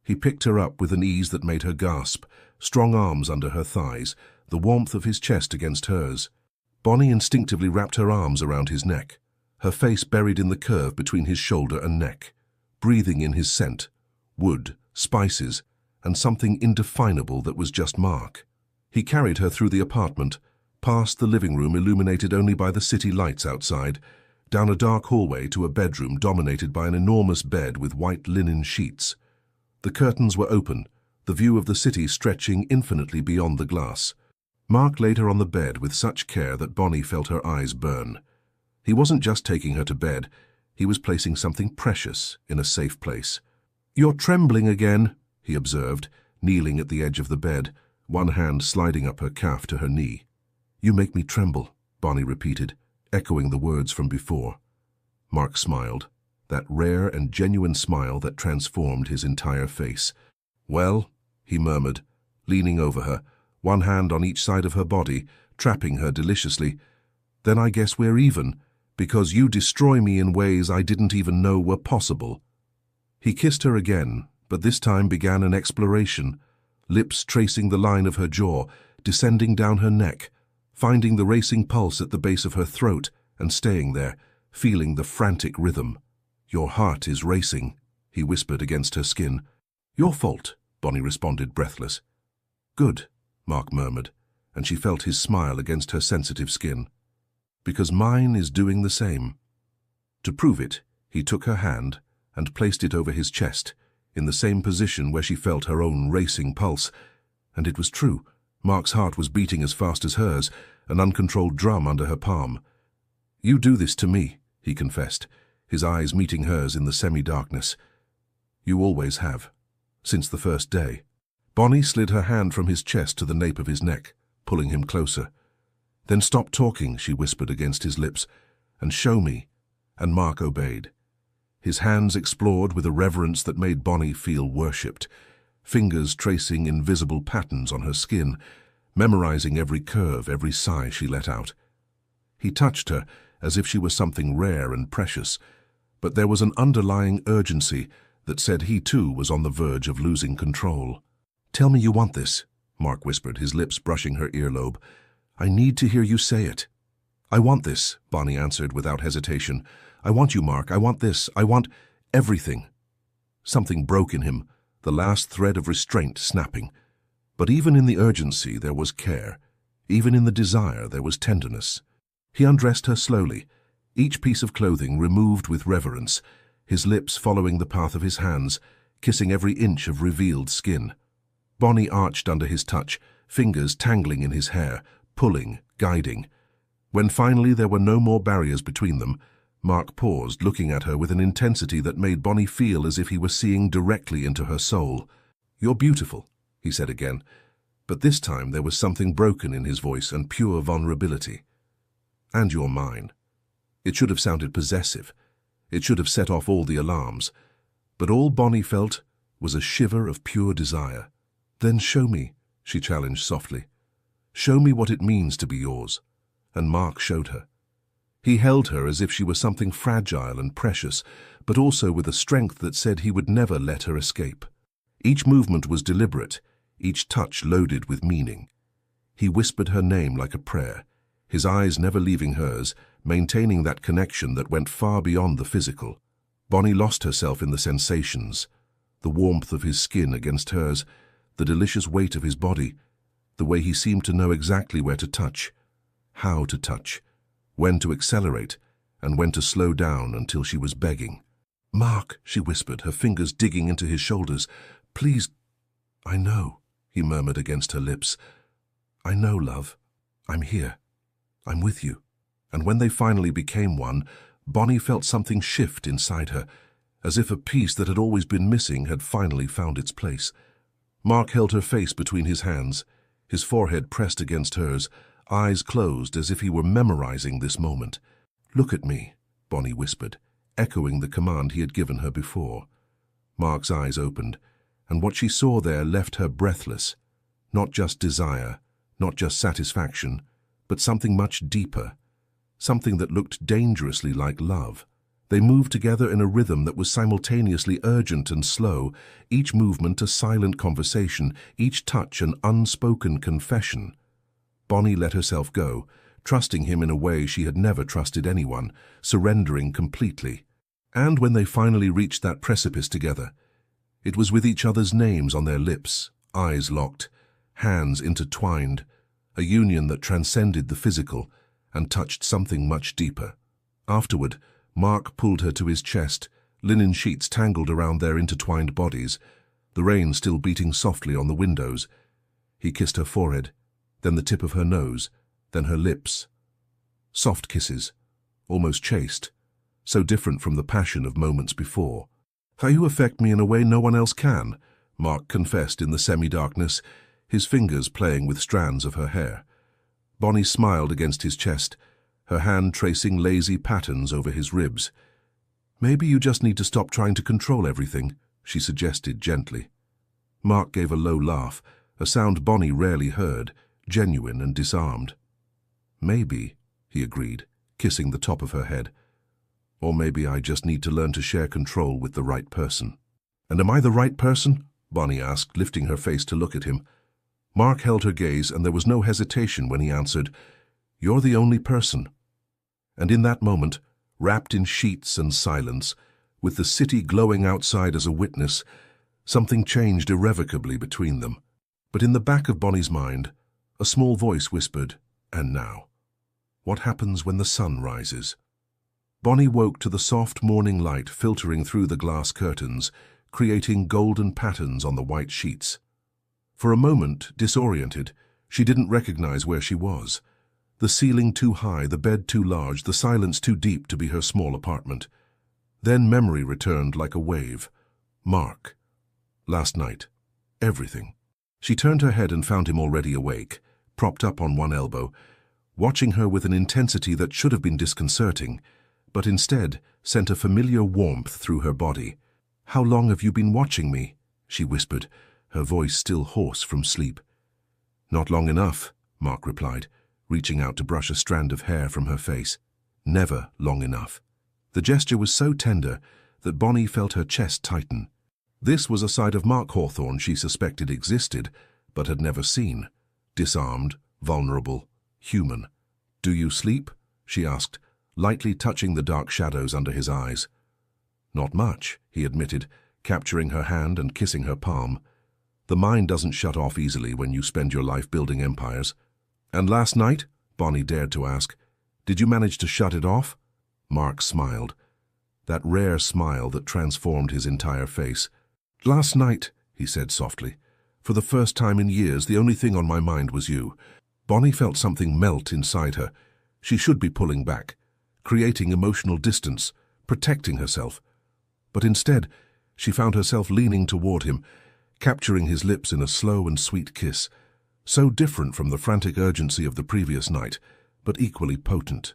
He picked her up with an ease that made her gasp, strong arms under her thighs, the warmth of his chest against hers. Bonnie instinctively wrapped her arms around his neck, her face buried in the curve between his shoulder and neck, breathing in his scent, wood, spices, and something indefinable that was just Mark. He carried her through the apartment, past the living room illuminated only by the city lights outside, down a dark hallway to a bedroom dominated by an enormous bed with white linen sheets. The curtains were open, the view of the city stretching infinitely beyond the glass. Mark laid her on the bed with such care that Bonnie felt her eyes burn. He wasn't just taking her to bed, he was placing something precious in a safe place. "You're trembling again," he observed, kneeling at the edge of the bed, one hand sliding up her calf to her knee. "You make me tremble," Bonnie repeated, echoing the words from before. Mark smiled, that rare and genuine smile that transformed his entire face. "Well," he murmured, leaning over her, one hand on each side of her body, trapping her deliciously, "then I guess we're even, because you destroy me in ways I didn't even know were possible." He kissed her again, but this time began an exploration, lips tracing the line of her jaw, descending down her neck, finding the racing pulse at the base of her throat and staying there, feeling the frantic rhythm. "Your heart is racing," he whispered against her skin. "Your fault," Bonnie responded, breathless. "Good," Mark murmured, and she felt his smile against her sensitive skin. "Because mine is doing the same." To prove it, he took her hand and placed it over his chest, in the same position where she felt her own racing pulse. And it was true. Mark's heart was beating as fast as hers, an uncontrolled drum under her palm. "You do this to me," he confessed, his eyes meeting hers in the semi-darkness. "You always have, since the first day." Bonnie slid her hand from his chest to the nape of his neck, pulling him closer. "Then stop talking," she whispered against his lips, "and show me." And Mark obeyed. His hands explored with a reverence that made Bonnie feel worshipped, fingers tracing invisible patterns on her skin, memorizing every curve, every sigh she let out. He touched her as if she were something rare and precious, but there was an underlying urgency that said he too was on the verge of losing control. "Tell me you want this," Mark whispered, his lips brushing her earlobe. "I need to hear you say it." "I want this," Bonnie answered without hesitation, I want you, Mark. I want this. I want everything. Something broke in him, the last thread of restraint snapping. But even in the urgency there was care. Even in the desire there was tenderness. He undressed her slowly, each piece of clothing removed with reverence, his lips following the path of his hands, kissing every inch of revealed skin. Bonnie arched under his touch, fingers tangling in his hair, pulling, guiding. When finally there were no more barriers between them, Mark paused, looking at her with an intensity that made Bonnie feel as if he were seeing directly into her soul. "You're beautiful," he said again, but this time there was something broken in his voice and pure vulnerability. "And you're mine." It should have sounded possessive. It should have set off all the alarms. But all Bonnie felt was a shiver of pure desire. "Then show me," she challenged softly. "Show me what it means to be yours." And Mark showed her. He held her as if she were something fragile and precious, but also with a strength that said he would never let her escape. Each movement was deliberate, each touch loaded with meaning. He whispered her name like a prayer, his eyes never leaving hers, maintaining that connection that went far beyond the physical. Bonnie lost herself in the sensations, the warmth of his skin against hers, the delicious weight of his body, the way he seemed to know exactly where to touch, how to touch, when to accelerate, and when to slow down until she was begging. "Mark," she whispered, her fingers digging into his shoulders. "Please." "I know," he murmured against her lips. "I know, love. I'm here. I'm with you." And when they finally became one, Bonnie felt something shift inside her, as if a piece that had always been missing had finally found its place. Mark held her face between his hands, his forehead pressed against hers, eyes closed as if he were memorizing this moment. "Look at me," Bonnie whispered, echoing the command he had given her before. Mark's eyes opened, and what she saw there left her breathless. Not just desire, not just satisfaction, but something much deeper, something that looked dangerously like love. They moved together in a rhythm that was simultaneously urgent and slow, each movement a silent conversation, each touch an unspoken confession. Bonnie let herself go, trusting him in a way she had never trusted anyone, surrendering completely. And when they finally reached that precipice together, it was with each other's names on their lips, eyes locked, hands intertwined, a union that transcended the physical and touched something much deeper. Afterward, Mark pulled her to his chest, linen sheets tangled around their intertwined bodies, the rain still beating softly on the windows. He kissed her forehead, then the tip of her nose, then her lips. Soft kisses, almost chaste, so different from the passion of moments before. "How you affect me in a way no one else can," Mark confessed in the semi-darkness, his fingers playing with strands of her hair. Bonnie smiled against his chest, her hand tracing lazy patterns over his ribs. "Maybe you just need to stop trying to control everything," she suggested gently. Mark gave a low laugh, a sound Bonnie rarely heard, genuine and disarmed. "Maybe," he agreed, kissing the top of her head. "Or maybe I just need to learn to share control with the right person." "And am I the right person?" Bonnie asked, lifting her face to look at him. Mark held her gaze, and there was no hesitation when he answered, "You're the only person." And in that moment, wrapped in sheets and silence, with the city glowing outside as a witness, something changed irrevocably between them. But in the back of Bonnie's mind, a small voice whispered, "And now, what happens when the sun rises?" Bonnie woke to the soft morning light filtering through the glass curtains, creating golden patterns on the white sheets. For a moment, disoriented, she didn't recognize where she was. The ceiling too high, the bed too large, the silence too deep to be her small apartment. Then memory returned like a wave. Mark. Last night. Everything. She turned her head and found him already awake, propped up on one elbow, watching her with an intensity that should have been disconcerting, but instead sent a familiar warmth through her body. "How long have you been watching me?" she whispered, her voice still hoarse from sleep. "Not long enough," Mark replied, reaching out to brush a strand of hair from her face. "Never long enough." The gesture was so tender that Bonnie felt her chest tighten. This was a side of Mark Hawthorne she suspected existed, but had never seen. Disarmed, vulnerable, human. "Do you sleep?" she asked, lightly touching the dark shadows under his eyes. "Not much," he admitted, capturing her hand and kissing her palm. "The mind doesn't shut off easily when you spend your life building empires." "And last night?" Bonnie dared to ask. "Did you manage to shut it off?" Mark smiled, that rare smile that transformed his entire face. "Last night," he said softly, "for the first time in years, the only thing on my mind was you." Bonnie felt something melt inside her. She should be pulling back, creating emotional distance, protecting herself. But instead, she found herself leaning toward him, capturing his lips in a slow and sweet kiss, so different from the frantic urgency of the previous night, but equally potent.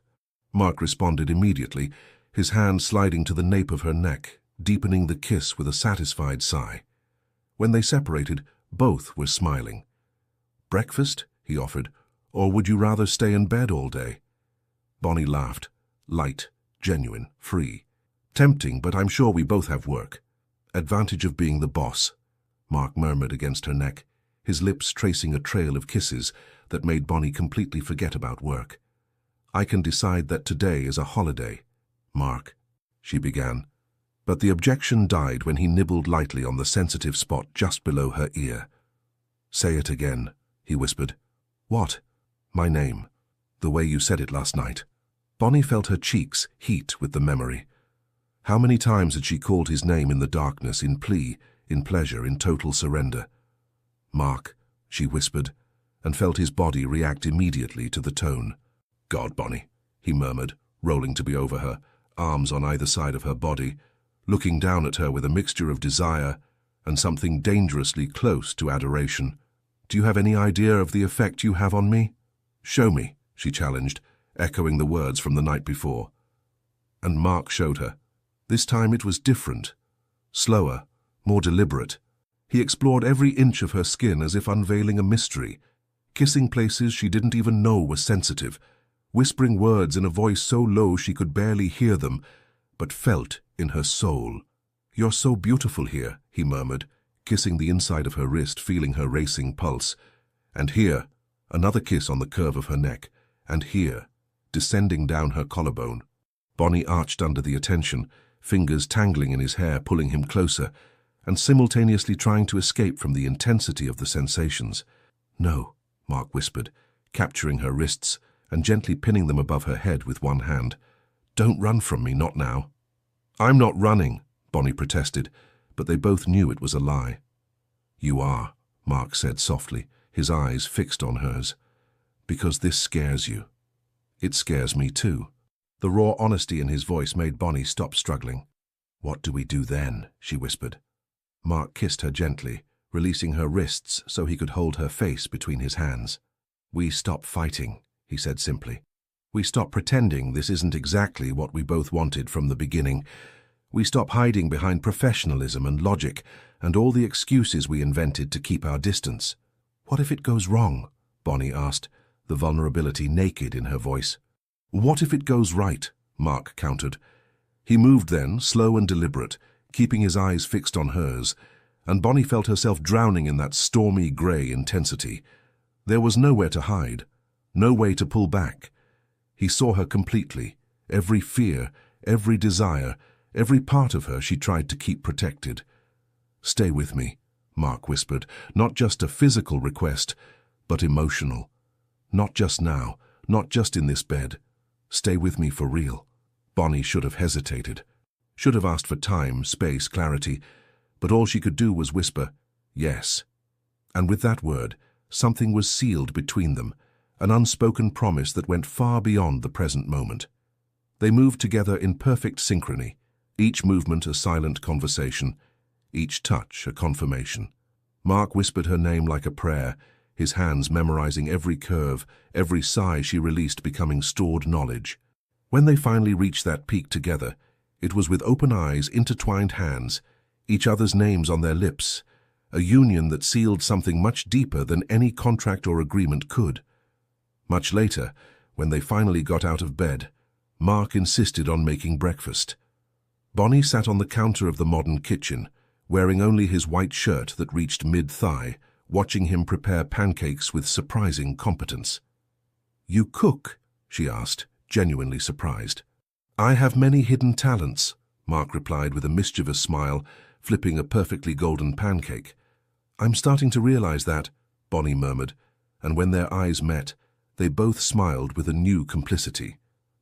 Mark responded immediately, his hand sliding to the nape of her neck, deepening the kiss with a satisfied sigh. When they separated, both were smiling. "Breakfast?" he offered, "or would you rather stay in bed all day?" Bonnie laughed, light, genuine, free. "Tempting, but I'm sure we both have work." "Advantage of being the boss," Mark murmured against her neck, his lips tracing a trail of kisses that made Bonnie completely forget about work. "I can decide that today is a holiday." "Mark," she began, but the objection died when he nibbled lightly on the sensitive spot just below her ear. "Say it again," he whispered. "What?" "My name. The way you said it last night." Bonnie felt her cheeks heat with the memory. How many times had she called his name in the darkness, in plea, in pleasure, in total surrender? "Mark," she whispered, and felt his body react immediately to the tone. "God, Bonnie," he murmured, rolling to be over her, arms on either side of her body, looking down at her with a mixture of desire and something dangerously close to adoration. "Do you have any idea of the effect you have on me?" "Show me," she challenged, echoing the words from the night before. And Mark showed her. This time it was different, slower, more deliberate. He explored every inch of her skin as if unveiling a mystery, kissing places she didn't even know were sensitive, whispering words in a voice so low she could barely hear them, but felt in her soul. "You're so beautiful here," he murmured, kissing the inside of her wrist, feeling her racing pulse. And here, another kiss on the curve of her neck, and here, descending down her collarbone. Bonnie arched under the attention, fingers tangling in his hair, pulling him closer, and simultaneously trying to escape from the intensity of the sensations. "No," Mark whispered, capturing her wrists and gently pinning them above her head with one hand. "Don't run from me, not now." "I'm not running," Bonnie protested, but they both knew it was a lie. "You are," Mark said softly, his eyes fixed on hers. "Because this scares you." "It scares me too." The raw honesty in his voice made Bonnie stop struggling. "What do we do then?" she whispered. Mark kissed her gently, releasing her wrists so he could hold her face between his hands. "We stop fighting," he said simply. "We stop pretending this isn't exactly what we both wanted from the beginning. We stop hiding behind professionalism and logic and all the excuses we invented to keep our distance." "What if it goes wrong?" Bonnie asked, the vulnerability naked in her voice. "What if it goes right?" Mark countered. He moved then, slow and deliberate, keeping his eyes fixed on hers, and Bonnie felt herself drowning in that stormy grey intensity. There was nowhere to hide, no way to pull back. He saw her completely, every fear, every desire, every part of her she tried to keep protected. "Stay with me," Mark whispered, not just a physical request, but emotional. "Not just now, not just in this bed. Stay with me for real." Bonnie should have hesitated, should have asked for time, space, clarity, but all she could do was whisper, "Yes." And with that word, something was sealed between them, an unspoken promise that went far beyond the present moment. They moved together in perfect synchrony, each movement a silent conversation, each touch a confirmation. Mark whispered her name like a prayer, his hands memorizing every curve, every sigh she released becoming stored knowledge. When they finally reached that peak together, it was with open eyes, intertwined hands, each other's names on their lips, a union that sealed something much deeper than any contract or agreement could. Much later, when they finally got out of bed, Mark insisted on making breakfast. Bonnie sat on the counter of the modern kitchen, wearing only his white shirt that reached mid-thigh, watching him prepare pancakes with surprising competence. "You cook?" she asked, genuinely surprised. I have many hidden talents, Mark replied with a mischievous smile, flipping a perfectly golden pancake. I'm starting to realize that, Bonnie murmured, and when their eyes met, they both smiled with a new complicity.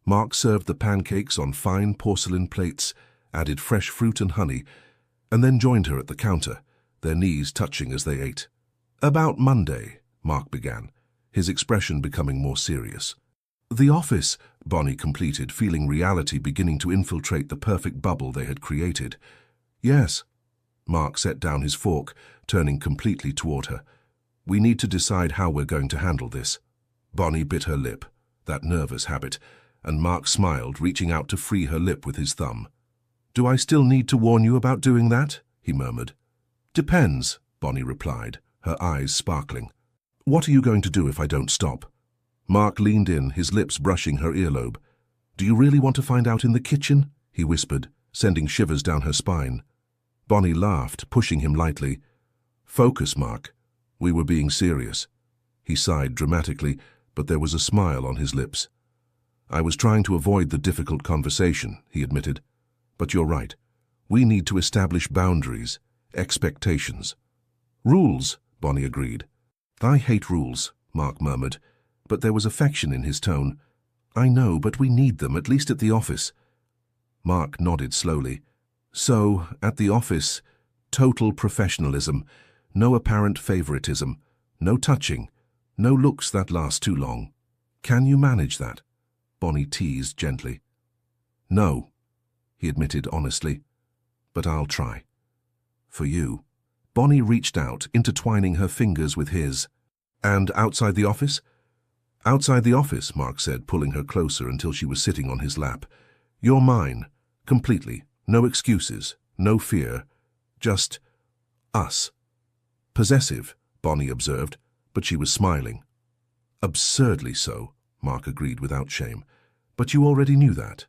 Mark served the pancakes on fine porcelain plates, added fresh fruit and honey, and then joined her at the counter, their knees touching as they ate. About Monday, Mark began, his expression becoming more serious. The office, Bonnie completed, feeling reality beginning to infiltrate the perfect bubble they had created. Yes. Mark set down his fork, turning completely toward her. We need to decide how we're going to handle this. Bonnie bit her lip, that nervous habit, and Mark smiled, reaching out to free her lip with his thumb. Do I still need to warn you about doing that? He murmured. Depends, Bonnie replied, her eyes sparkling. What are you going to do if I don't stop? Mark leaned in, his lips brushing her earlobe. Do you really want to find out in the kitchen? He whispered, sending shivers down her spine. Bonnie laughed, pushing him lightly. Focus, Mark. We were being serious. He sighed dramatically, but there was a smile on his lips. I was trying to avoid the difficult conversation, he admitted. But you're right. We need to establish boundaries, expectations. Rules, Bonnie agreed. I hate rules, Mark murmured, but there was affection in his tone. I know, but we need them, at least at the office. Mark nodded slowly. So, at the office, total professionalism, no apparent favoritism, no touching, no looks that last too long. Can you manage that? Bonnie teased gently. No, he admitted honestly, but I'll try. For you. Bonnie reached out, intertwining her fingers with his. And outside the office? Outside the office, Mark said, pulling her closer until she was sitting on his lap. You're mine, completely. No excuses, no fear, just us. Possessive, Bonnie observed, but she was smiling. Absurdly so, Mark agreed without shame. But you already knew that.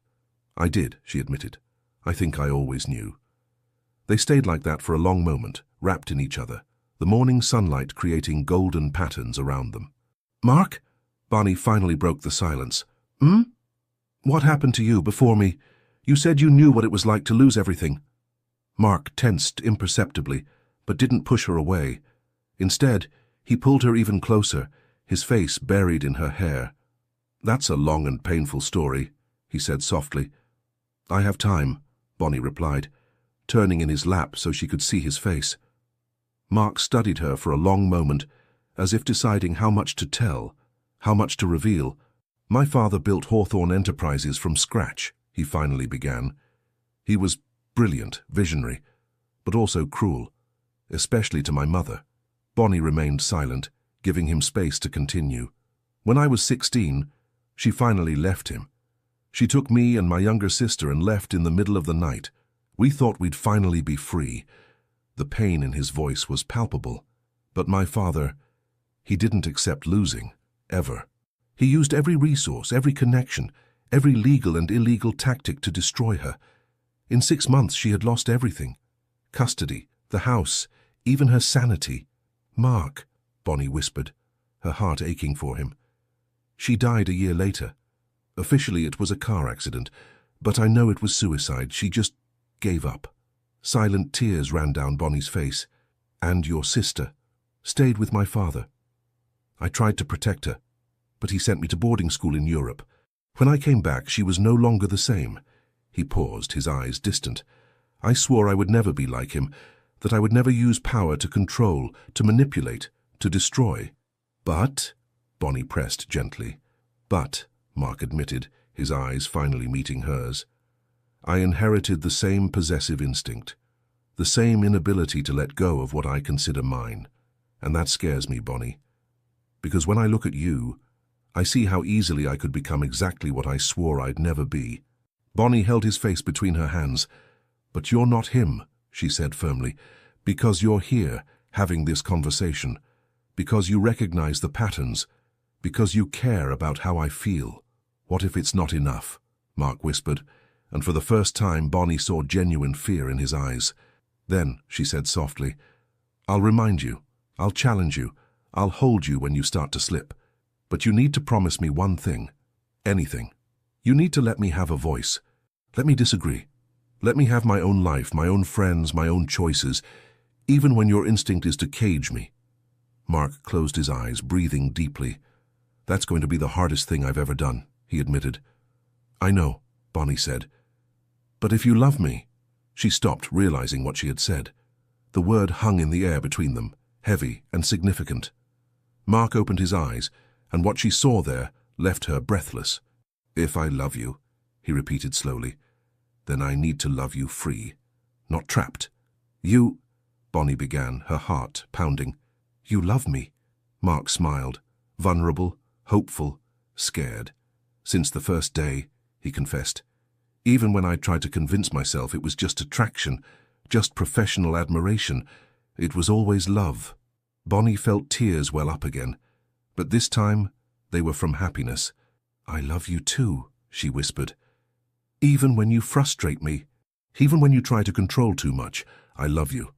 I did, she admitted. I think I always knew. They stayed like that for a long moment, wrapped in each other, the morning sunlight creating golden patterns around them. Mark? Bonnie finally broke the silence. What happened to you before me? You said you knew what it was like to lose everything. Mark tensed imperceptibly, but didn't push her away. Instead, he pulled her even closer, his face buried in her hair. That's a long and painful story, he said softly. I have time, Bonnie replied, turning in his lap so she could see his face. Mark studied her for a long moment, as if deciding how much to tell, how much to reveal. My father built Hawthorne Enterprises from scratch, he finally began. He was brilliant, visionary, but also cruel, especially to my mother. Bonnie remained silent, giving him space to continue. When I was 16, she finally left him. She took me and my younger sister and left in the middle of the night. We thought we'd finally be free. The pain in his voice was palpable. But my father, he didn't accept losing, ever. He used every resource, every connection, every legal and illegal tactic to destroy her. In 6 months, she had lost everything. Custody, the house, even her sanity. Mark, Bonnie whispered, her heart aching for him. She died a year later. Officially, it was a car accident, but I know it was suicide. She just gave up. Silent tears ran down Bonnie's face. And your sister stayed with my father. I tried to protect her, but he sent me to boarding school in Europe. When I came back, she was no longer the same. He paused, his eyes distant. I swore I would never be like him, that I would never use power to control, to manipulate, to destroy. But, Bonnie pressed gently. But, Mark admitted, his eyes finally meeting hers. I inherited the same possessive instinct, the same inability to let go of what I consider mine. And that scares me, Bonnie. Because when I look at you, I see how easily I could become exactly what I swore I'd never be. Bonnie held his face between her hands. But you're not him, she said firmly, because you're here, having this conversation, because you recognize the patterns, because you care about how I feel. What if it's not enough? Mark whispered, and for the first time Bonnie saw genuine fear in his eyes. Then, she said softly, I'll remind you, I'll challenge you, I'll hold you when you start to slip. But you need to promise me one thing. Anything. You need to let me have a voice. Let me disagree. Let me have my own life, my own friends, my own choices, even when your instinct is to cage me. Mark closed his eyes, breathing deeply. That's going to be the hardest thing I've ever done, he admitted. I know, Bonnie said. But if you love me... She stopped, realizing what she had said. The word hung in the air between them, heavy and significant. Mark opened his eyes, and what she saw there left her breathless. If I love you, he repeated slowly, then I need to love you free, not trapped. You, Bonnie began, her heart pounding. You love me? Mark smiled, vulnerable, hopeful, scared. Since the first day, he confessed. Even when I tried to convince myself it was just attraction, just professional admiration, it was always love. Bonnie felt tears well up again, but this time they were from happiness. I love you too, she whispered. Even when you frustrate me, even when you try to control too much, I love you.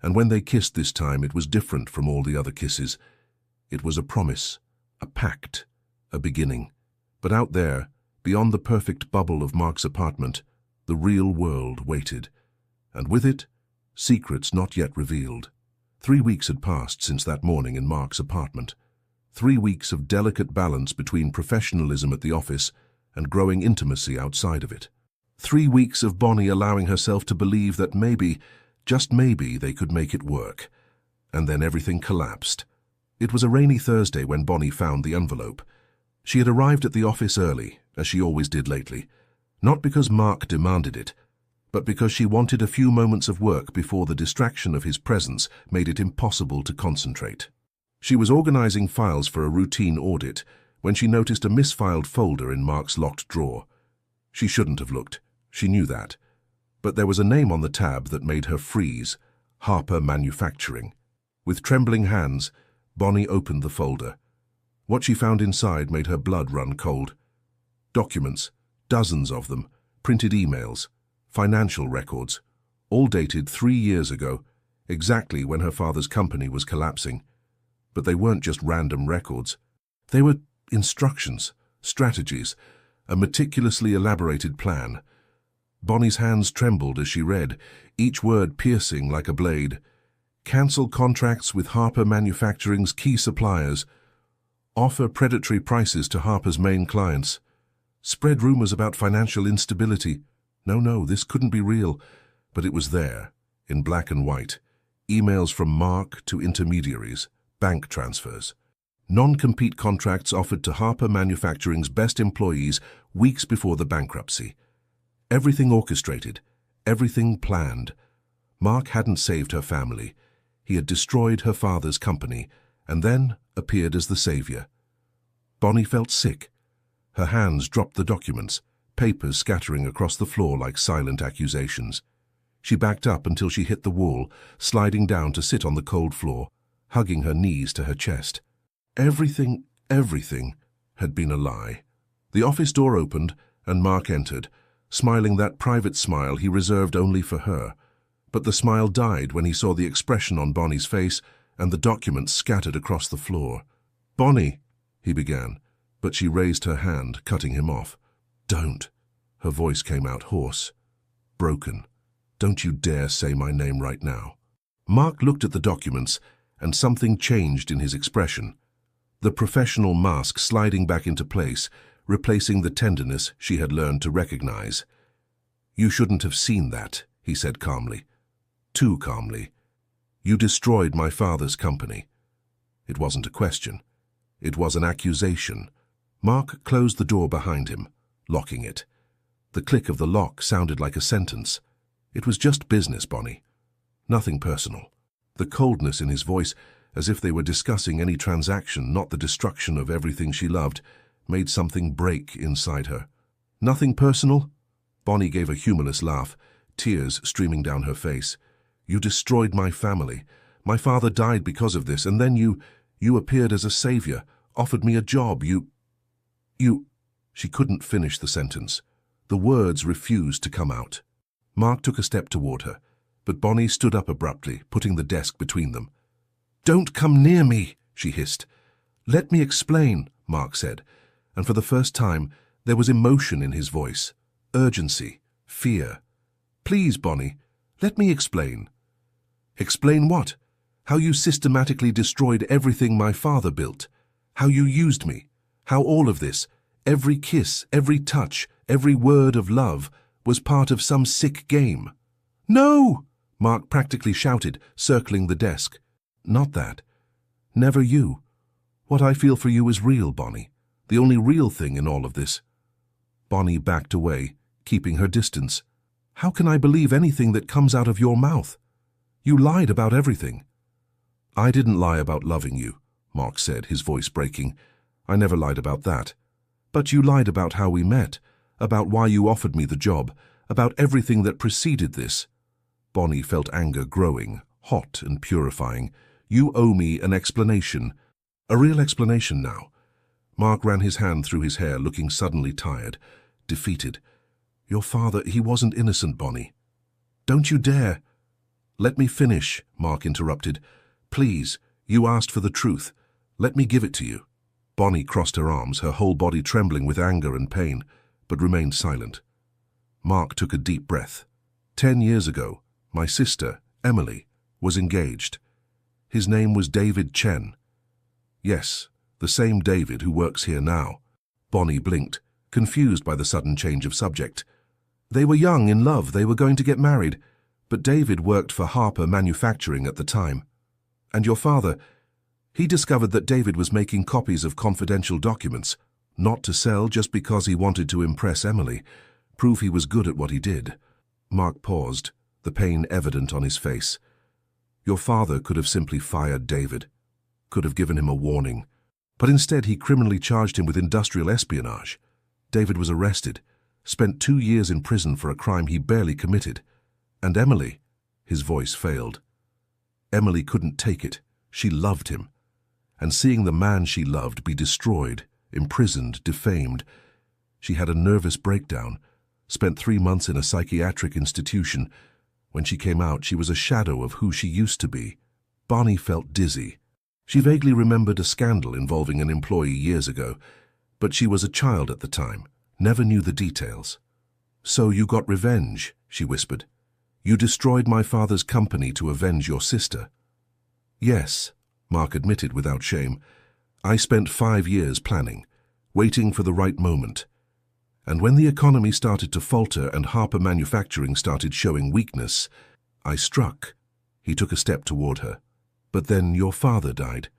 And when they kissed this time, it was different from all the other kisses. It was a promise, a pact, a beginning. But out there, beyond the perfect bubble of Mark's apartment, the real world waited. And with it, secrets not yet revealed. 3 weeks had passed since that morning in Mark's apartment. 3 weeks of delicate balance between professionalism at the office and growing intimacy outside of it. 3 weeks of Bonnie allowing herself to believe that maybe, just maybe, they could make it work. And then everything collapsed. It was a rainy Thursday when Bonnie found the envelope. She had arrived at the office early, as she always did lately, not because Mark demanded it, but because she wanted a few moments of work before the distraction of his presence made it impossible to concentrate. She was organizing files for a routine audit when she noticed a misfiled folder in Mark's locked drawer. She shouldn't have looked, she knew that, but there was a name on the tab that made her freeze, Harper Manufacturing. With trembling hands, Bonnie opened the folder. What she found inside made her blood run cold. Documents, dozens of them, printed emails, financial records, all dated 3 years ago, exactly when her father's company was collapsing. But they weren't just random records. They were instructions, strategies, a meticulously elaborated plan. Bonnie's hands trembled as she read, each word piercing like a blade. Cancel contracts with Harper Manufacturing's key suppliers. Offer predatory prices to Harper's main clients. Spread rumors about financial instability. No, this couldn't be real. But it was there, in black and white. Emails from Mark to intermediaries, bank transfers. Non-compete contracts offered to Harper Manufacturing's best employees weeks before the bankruptcy. Everything orchestrated, everything planned. Mark hadn't saved her family. He had destroyed her father's company, and then appeared as the savior. Bonnie felt sick. Her hands dropped the documents, papers scattering across the floor like silent accusations. She backed up until she hit the wall, sliding down to sit on the cold floor, hugging her knees to her chest. Everything had been a lie. The office door opened, and Mark entered, smiling that private smile he reserved only for her. But the smile died when he saw the expression on Bonnie's face and the documents scattered across the floor. "Bonnie," he began, but she raised her hand, cutting him off. "Don't." Her voice came out hoarse, broken. "Don't you dare say my name right now." Mark looked at the documents, and something changed in his expression. The professional mask sliding back into place, replacing the tenderness she had learned to recognize. "You shouldn't have seen that," he said calmly. Too calmly. "You destroyed my father's company." It wasn't a question. It was an accusation. Mark closed the door behind him, locking it. The click of the lock sounded like a sentence. "It was just business, Bonnie. Nothing personal." The coldness in his voice, as if they were discussing any transaction, not the destruction of everything she loved, made something break inside her. "Nothing personal?" Bonnie gave a humorless laugh, tears streaming down her face. "You destroyed my family. My father died because of this, and then you appeared as a savior, offered me a job. You... She couldn't finish the sentence. The words refused to come out. Mark took a step toward her, but Bonnie stood up abruptly, putting the desk between them. "Don't come near me," she hissed. "Let me explain," Mark said, and for the first time there was emotion in his voice. urgency, fear. Please, Bonnie, let me explain. Explain what? How you systematically destroyed everything my father built. How you used me. How all of this, every kiss, every touch, every word of love, was part of some sick game. No! Mark practically shouted, circling the desk. Not that. Never you. What I feel for you is real, Bonnie. The only real thing in all of this. Bonnie backed away, keeping her distance. How can I believe anything that comes out of your mouth? You lied about everything. I didn't lie about loving you, Mark said, his voice breaking. I never lied about that. But you lied about how we met, about why you offered me the job, about everything that preceded this. Bonnie felt anger growing, hot and purifying. You owe me an explanation. A real explanation now. Mark ran his hand through his hair, looking suddenly tired, defeated. Your father, he wasn't innocent, Bonnie. Don't you dare. Let me finish, Mark interrupted. Please, you asked for the truth. Let me give it to you. Bonnie crossed her arms, her whole body trembling with anger and pain, but remained silent. Mark took a deep breath. 10 years ago, my sister, Emily, was engaged. His name was David Chen. Yes, the same David who works here now. Bonnie blinked, confused by the sudden change of subject. They were young, in love, they were going to get married, but David worked for Harper Manufacturing at the time. And your father, he discovered that David was making copies of confidential documents, not to sell just because he wanted to impress Emily, prove he was good at what he did. Mark paused, the pain evident on his face. Your father could have simply fired David, could have given him a warning, but instead he criminally charged him with industrial espionage. David was arrested, spent 2 years in prison for a crime he barely committed. And Emily, his voice failed. Emily couldn't take it. She loved him. And seeing the man she loved be destroyed, imprisoned, defamed, she had a nervous breakdown, spent 3 months in a psychiatric institution. When she came out, she was a shadow of who she used to be. Bonnie felt dizzy. She vaguely remembered a scandal involving an employee years ago, but she was a child at the time, never knew the details. So you got revenge, she whispered. You destroyed my father's company to avenge your sister. Yes, Mark admitted without shame. I spent 5 years planning, waiting for the right moment. And when the economy started to falter and Harper Manufacturing started showing weakness, I struck. He took a step toward her. But then your father died.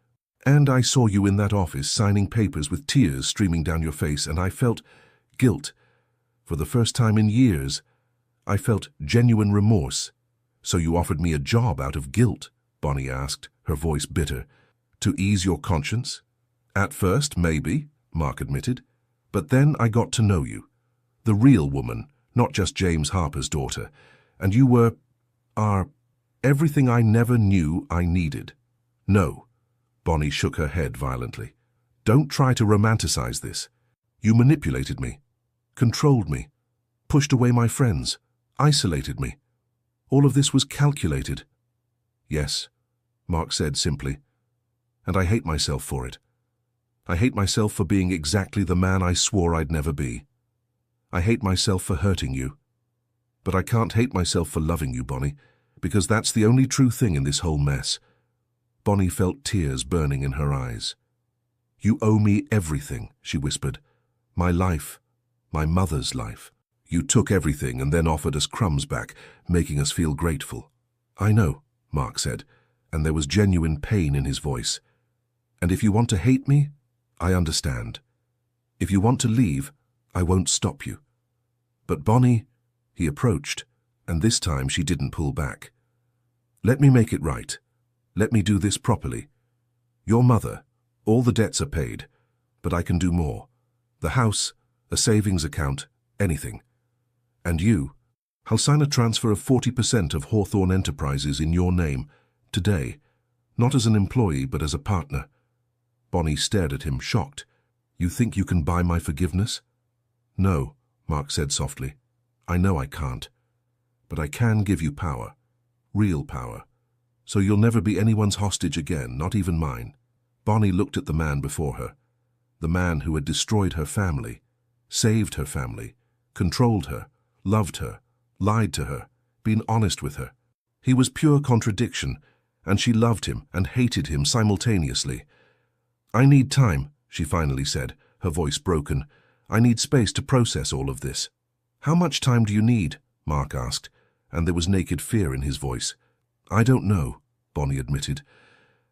And I saw you in that office signing papers with tears streaming down your face, and I felt guilt. For the first time in years, I felt genuine remorse. So you offered me a job out of guilt, Bonnie asked, her voice bitter. To ease your conscience? At first, maybe, Mark admitted. But then I got to know you. The real woman, not just James Harper's daughter. And you are everything I never knew I needed. No. Bonnie shook her head violently. Don't try to romanticize this. You manipulated me, controlled me, pushed away my friends, isolated me. All of this was calculated. Yes, Mark said simply. And I hate myself for it. I hate myself for being exactly the man I swore I'd never be. I hate myself for hurting you. But I can't hate myself for loving you, Bonnie, because that's the only true thing in this whole mess. Bonnie felt tears burning in her eyes. You owe me everything, she whispered. My life, my mother's life. You took everything and then offered us crumbs back, making us feel grateful. I know, Mark said, and there was genuine pain in his voice. And if you want to hate me, I understand. If you want to leave, I won't stop you. But Bonnie, he approached, and this time she didn't pull back. Let me make it right. Let me do this properly. Your mother, all the debts are paid, but I can do more. The house, a savings account, anything. And you, I'll sign a transfer of 40% of Hawthorne Enterprises in your name, today, not as an employee but as a partner. Bonnie stared at him, shocked. You think you can buy my forgiveness? No, Mark said softly. I know I can't. But I can give you power. Real power. So you'll never be anyone's hostage again, not even mine. Bonnie looked at the man before her. The man who had destroyed her family, saved her family, controlled her, loved her, lied to her, been honest with her. He was pure contradiction, and she loved him and hated him simultaneously. "I need time," she finally said, her voice broken. "I need space to process all of this." "How much time do you need?" Mark asked, and there was naked fear in his voice. "I don't know," Bonnie admitted.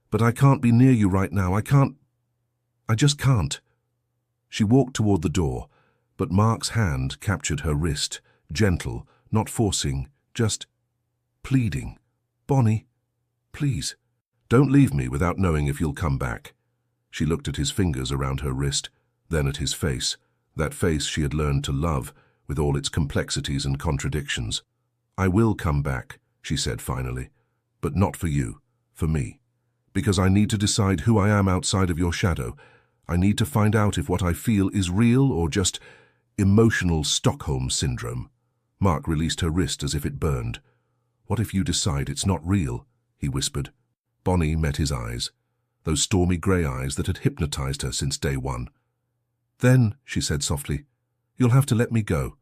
"But I can't be near you right now. I just can't." She walked toward the door, but Mark's hand captured her wrist, gentle, not forcing, just pleading. "Bonnie, please, don't leave me without knowing if you'll come back." She looked at his fingers around her wrist, then at his face, that face she had learned to love with all its complexities and contradictions. "I will come back," she said finally, "but not for you, for me. Because I need to decide who I am outside of your shadow. I need to find out if what I feel is real or just emotional Stockholm syndrome." Mark released her wrist as if it burned. "What if you decide it's not real?" he whispered. Bonnie met his eyes, those stormy grey eyes that had hypnotized her since day one. "Then," she said softly, "you'll have to let me go.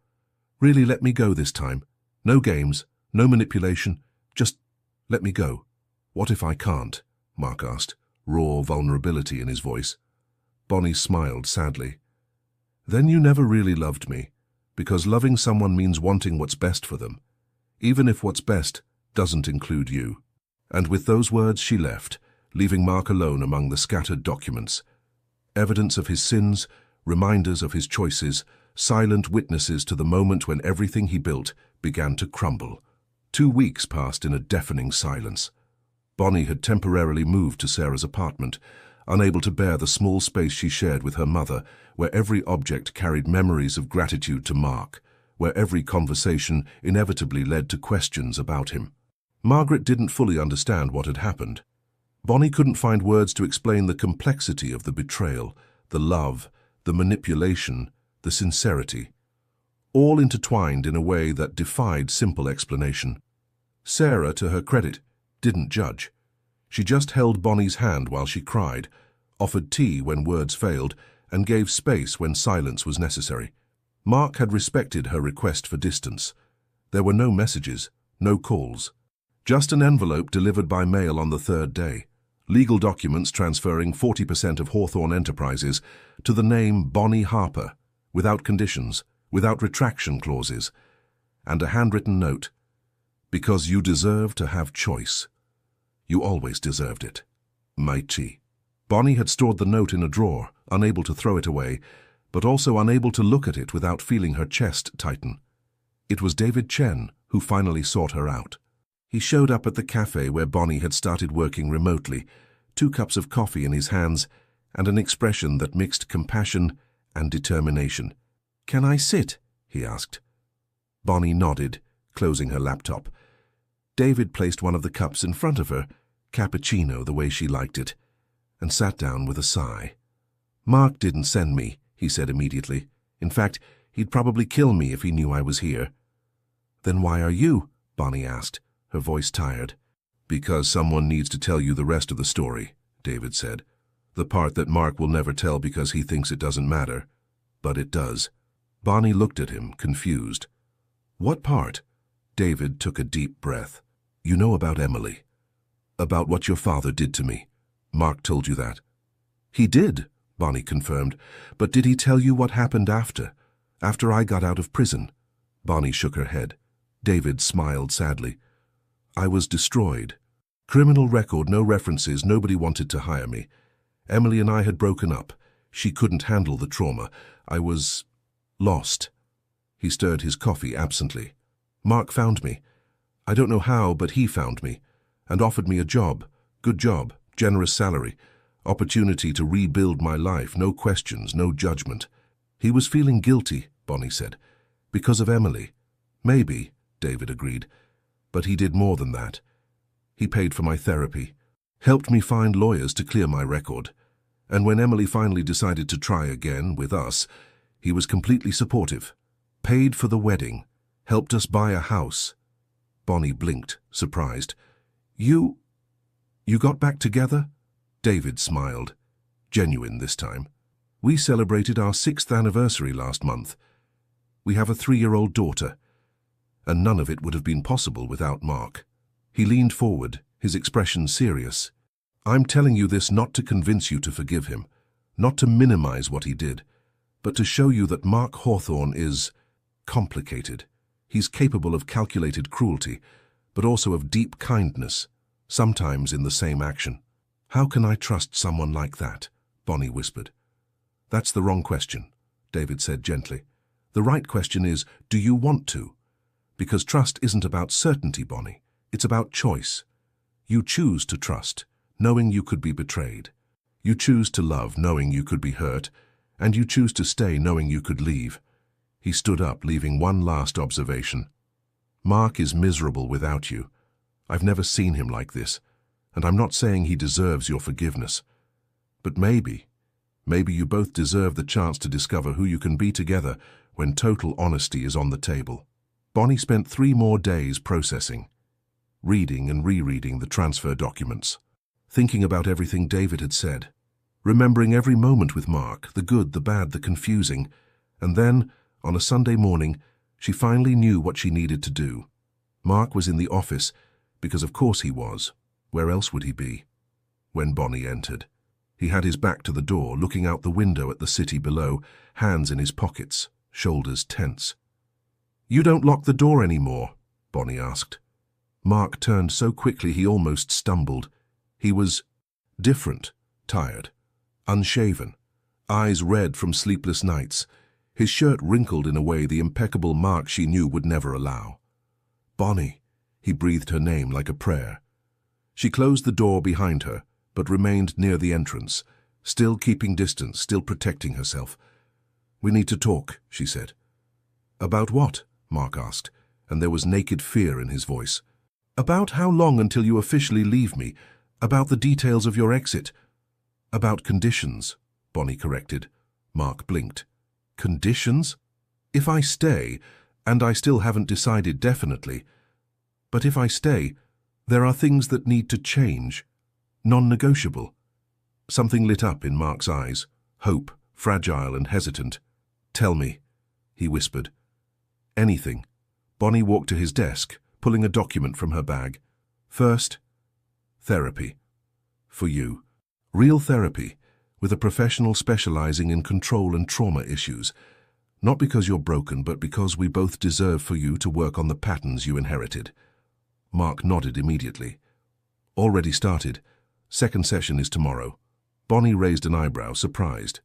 Really let me go this time. No games, no manipulation, just let me go." "What if I can't?" Mark asked, raw vulnerability in his voice. Bonnie smiled sadly. "Then you never really loved me, because loving someone means wanting what's best for them, even if what's best doesn't include you." And with those words she left, leaving Mark alone among the scattered documents. Evidence of his sins, reminders of his choices, silent witnesses to the moment when everything he built began to crumble. 2 weeks passed in a deafening silence. Bonnie had temporarily moved to Sarah's apartment, unable to bear the small space she shared with her mother, where every object carried memories of gratitude to Mark, where every conversation inevitably led to questions about him. Margaret didn't fully understand what had happened. Bonnie couldn't find words to explain the complexity of the betrayal, the love, the manipulation, the sincerity, all intertwined in a way that defied simple explanation. Sarah, to her credit, didn't judge. She just held Bonnie's hand while she cried, offered tea when words failed, and gave space when silence was necessary. Mark had respected her request for distance. There were no messages, no calls. Just an envelope delivered by mail on the 3rd day. Legal documents transferring 40% of Hawthorne Enterprises to the name Bonnie Harper, without conditions, without retraction clauses, and a handwritten note. "Because you deserve to have choice. You always deserved it. Mighty." Bonnie had stored the note in a drawer, unable to throw it away, but also unable to look at it without feeling her chest tighten. It was David Chen who finally sought her out. He showed up at the cafe where Bonnie had started working remotely, 2 cups of coffee in his hands, and an expression that mixed compassion and determination. "Can I sit?" he asked. Bonnie nodded, closing her laptop. David placed one of the cups in front of her, cappuccino the way she liked it, and sat down with a sigh. "Mark didn't send me," he said immediately. "In fact, he'd probably kill me if he knew I was here." "Then why are you?" Bonnie asked, her voice tired. "Because someone needs to tell you the rest of the story," David said. "The part that Mark will never tell because he thinks it doesn't matter. But it does." Bonnie looked at him, confused. "What part?" David took a deep breath. "You know about Emily. About what your father did to me. Mark told you that." "He did," Bonnie confirmed. "But did he tell you what happened after? After I got out of prison?" Bonnie shook her head. David smiled sadly. "I was destroyed. Criminal record, no references, nobody wanted to hire me. Emily and I had broken up. She couldn't handle the trauma. I was lost." He stirred his coffee absently. "Mark found me. I don't know how, but he found me, and offered me a job. Good job, generous salary, opportunity to rebuild my life, no questions, no judgment. He was feeling guilty," Bonnie said, "because of Emily." "Maybe," David agreed, "but he did more than that. He paid for my therapy, helped me find lawyers to clear my record, and when Emily finally decided to try again with us, he was completely supportive. Paid for the wedding, helped us buy a house." Bonnie blinked, surprised. You got back together?" David smiled, genuine this time. "We celebrated our 6th anniversary last month. We have a 3-year-old daughter. And none of it would have been possible without Mark. He leaned forward, his expression serious. I'm telling you this not to convince you to forgive him, not to minimize what he did, but to show you that Mark Hawthorne is complicated. He's capable of calculated cruelty, but also of deep kindness, sometimes in the same action. How can I trust someone like that? Bonnie whispered. That's the wrong question, David said gently. The right question is, do you want to? Because trust isn't about certainty, Bonnie. It's about choice. You choose to trust, knowing you could be betrayed. You choose to love, knowing you could be hurt, and you choose to stay, knowing you could leave. He stood up, leaving one last observation. Mark is miserable without you. I've never seen him like this, and I'm not saying he deserves your forgiveness. But maybe you both deserve the chance to discover who you can be together when total honesty is on the table. Bonnie spent 3 more days processing, reading and rereading the transfer documents, thinking about everything David had said, remembering every moment with Mark, the good, the bad, the confusing, and then, on a Sunday morning, she finally knew what she needed to do. Mark was in the office, because of course he was. Where else would he be? When Bonnie entered, he had his back to the door, looking out the window at the city below, hands in his pockets, shoulders tense. You don't lock the door anymore, Bonnie asked. Mark turned so quickly he almost stumbled. He was different, tired, unshaven, eyes red from sleepless nights, his shirt wrinkled in a way the impeccable Mark she knew would never allow. Bonnie, he breathed her name like a prayer. She closed the door behind her, but remained near the entrance, still keeping distance, still protecting herself. We need to talk, she said. About what? Mark asked, and there was naked fear in his voice. About how long until you officially leave me, about the details of your exit. About conditions, Bonnie corrected. Mark blinked. Conditions? If I stay, and I still haven't decided definitely, but if I stay, there are things that need to change, non-negotiable. Something lit up in Mark's eyes, hope, fragile and hesitant. Tell me, he whispered. Anything. Bonnie walked to his desk, pulling a document from her bag. First, therapy. For you. Real therapy, with a professional specializing in control and trauma issues. Not because you're broken, but because we both deserve for you to work on the patterns you inherited. Mark nodded immediately. Already started. Second session is tomorrow. Bonnie raised an eyebrow, surprised.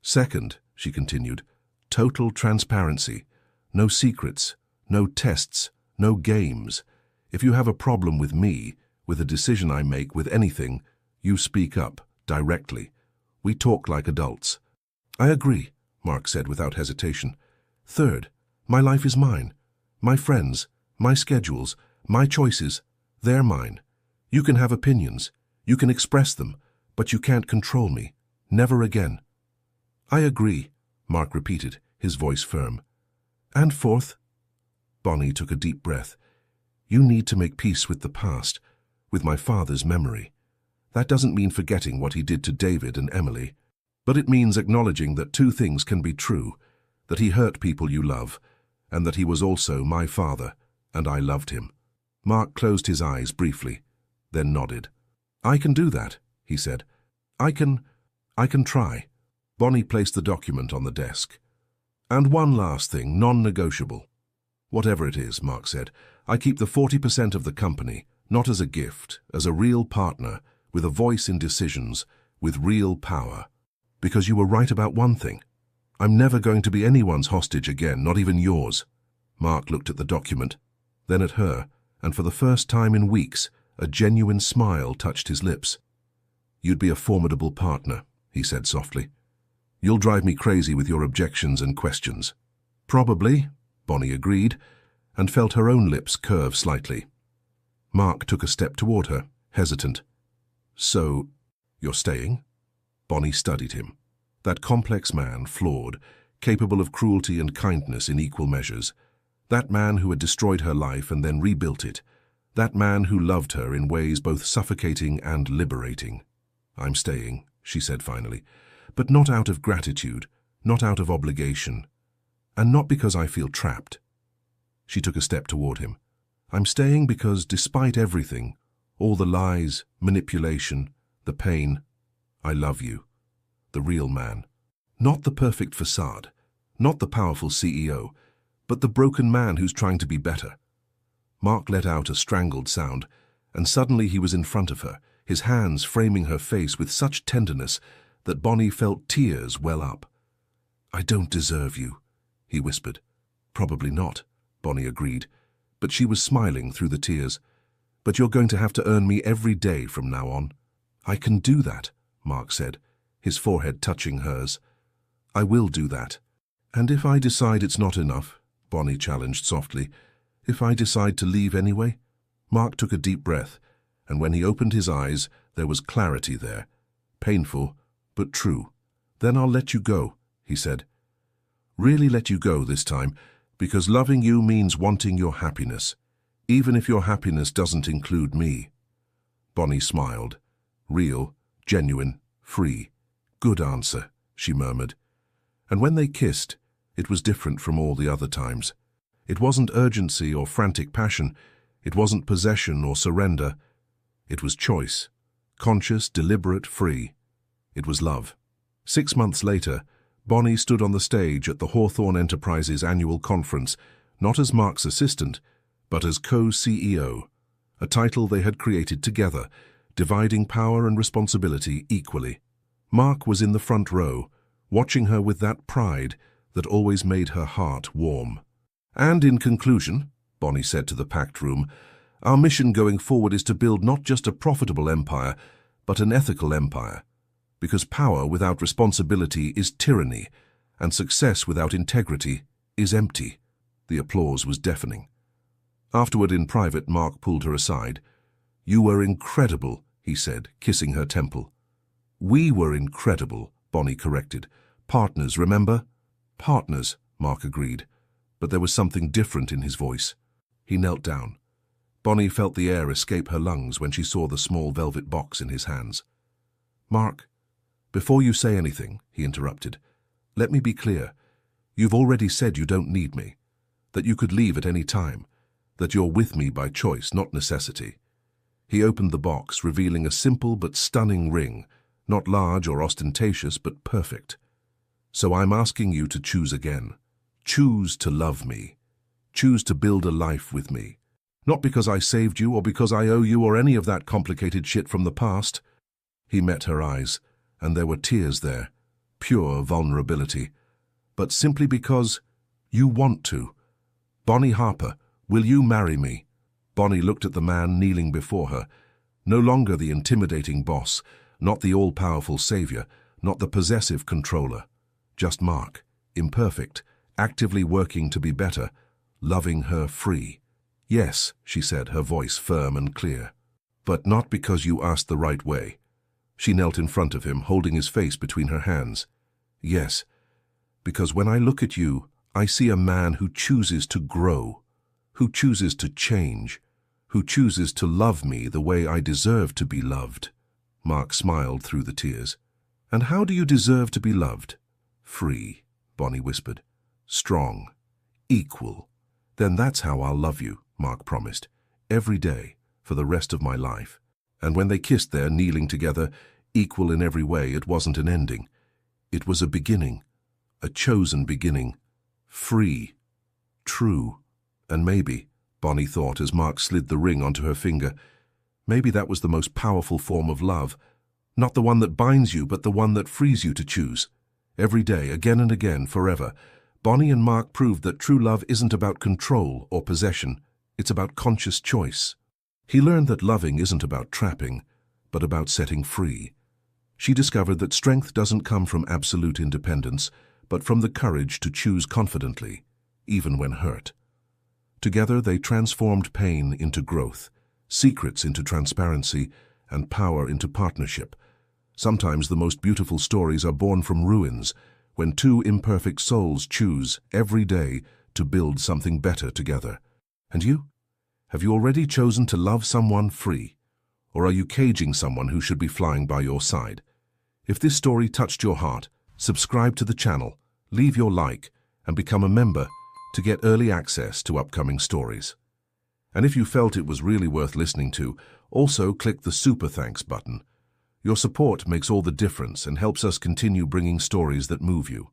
Second, she continued, total transparency. No secrets, no tests, no games. If you have a problem with me, with a decision I make, with anything, you speak up, directly. We talk like adults. I agree, Mark said without hesitation. Third, my life is mine. My friends, my schedules, my choices, they're mine. You can have opinions, you can express them, but you can't control me. Never again. I agree, Mark repeated, his voice firm. And fourth, Bonnie took a deep breath. You need to make peace with the past, with my father's memory. That doesn't mean forgetting what he did to David and Emily, but it means acknowledging that 2 things can be true, that he hurt people you love, and that he was also my father, and I loved him. Mark closed his eyes briefly, then nodded. I can do that, he said. I can try. Bonnie placed the document on the desk. And one last thing, non-negotiable. Whatever it is, Mark said, I keep the 40% of the company, not as a gift, as a real partner, with a voice in decisions, with real power. Because you were right about one thing. I'm never going to be anyone's hostage again, not even yours. Mark looked at the document, then at her, and for the first time in weeks, a genuine smile touched his lips. You'd be a formidable partner, he said softly. You'll drive me crazy with your objections and questions. Probably, Bonnie agreed, and felt her own lips curve slightly. Mark took a step toward her, hesitant. So, you're staying? Bonnie studied him. That complex man, flawed, capable of cruelty and kindness in equal measures. That man who had destroyed her life and then rebuilt it. That man who loved her in ways both suffocating and liberating. I'm staying, she said finally, but not out of gratitude, not out of obligation. And not because I feel trapped. She took a step toward him. I'm staying because despite everything, all the lies, manipulation, the pain, I love you. The real man. Not the perfect facade, not the powerful CEO, but the broken man who's trying to be better. Mark let out a strangled sound, and suddenly he was in front of her, his hands framing her face with such tenderness that Bonnie felt tears well up. I don't deserve you, he whispered. Probably not, Bonnie agreed, but she was smiling through the tears. But you're going to have to earn me every day from now on. I can do that, Mark said, his forehead touching hers. I will do that. And if I decide it's not enough, Bonnie challenged softly, if I decide to leave anyway? Mark took a deep breath, and when he opened his eyes, there was clarity there. Painful, but true. Then I'll let you go, he said. Really let you go this time, because loving you means wanting your happiness, even if your happiness doesn't include me. Bonnie smiled. Real, genuine, free. Good answer, she murmured. And when they kissed, it was different from all the other times. It wasn't urgency or frantic passion. It wasn't possession or surrender. It was choice. Conscious, deliberate, free. It was love. 6 months later, Bonnie stood on the stage at the Hawthorne Enterprises annual conference, not as Mark's assistant, but as co-CEO, a title they had created together, dividing power and responsibility equally. Mark was in the front row, watching her with that pride that always made her heart warm. And in conclusion, Bonnie said to the packed room, our mission going forward is to build not just a profitable empire, but an ethical empire. Because power without responsibility is tyranny, and success without integrity is empty. The applause was deafening. Afterward in private, Mark pulled her aside. You were incredible, he said, kissing her temple. We were incredible, Bonnie corrected. Partners, remember? Partners, Mark agreed, but there was something different in his voice. He knelt down. Bonnie felt the air escape her lungs when she saw the small velvet box in his hands. Mark, before you say anything, he interrupted, let me be clear. You've already said you don't need me, that you could leave at any time, that you're with me by choice, not necessity. He opened the box, revealing a simple but stunning ring, not large or ostentatious, but perfect. So I'm asking you to choose again. Choose to love me. Choose to build a life with me. Not because I saved you or because I owe you or any of that complicated shit from the past. He met her eyes, and there were tears there, pure vulnerability. But simply because you want to. Bonnie Harper, will you marry me? Bonnie looked at the man kneeling before her, no longer the intimidating boss, not the all-powerful savior, not the possessive controller. Just Mark, imperfect, actively working to be better, loving her free. Yes, she said, her voice firm and clear. But not because you asked the right way. She knelt in front of him, holding his face between her hands. Yes, because when I look at you, I see a man who chooses to grow, who chooses to change, who chooses to love me the way I deserve to be loved. Mark smiled through the tears. And how do you deserve to be loved? Free, Bonnie whispered. Strong. Equal. Then that's how I'll love you, Mark promised. Every day, for the rest of my life. And when they kissed there, kneeling together, equal in every way, it wasn't an ending. It was a beginning. A chosen beginning. Free. True. And maybe, Bonnie thought as Mark slid the ring onto her finger, maybe that was the most powerful form of love. Not the one that binds you, but the one that frees you to choose. Every day, again and again, forever, Bonnie and Mark proved that true love isn't about control or possession. It's about conscious choice. He learned that loving isn't about trapping, but about setting free. She discovered that strength doesn't come from absolute independence, but from the courage to choose confidently, even when hurt. Together, they transformed pain into growth, secrets into transparency, and power into partnership. Sometimes the most beautiful stories are born from ruins, when two imperfect souls choose every day to build something better together. And you? Have you already chosen to love someone free? Or are you caging someone who should be flying by your side? If this story touched your heart, subscribe to the channel, leave your like, and become a member to get early access to upcoming stories. And if you felt it was really worth listening to, also click the Super Thanks button. Your support makes all the difference and helps us continue bringing stories that move you.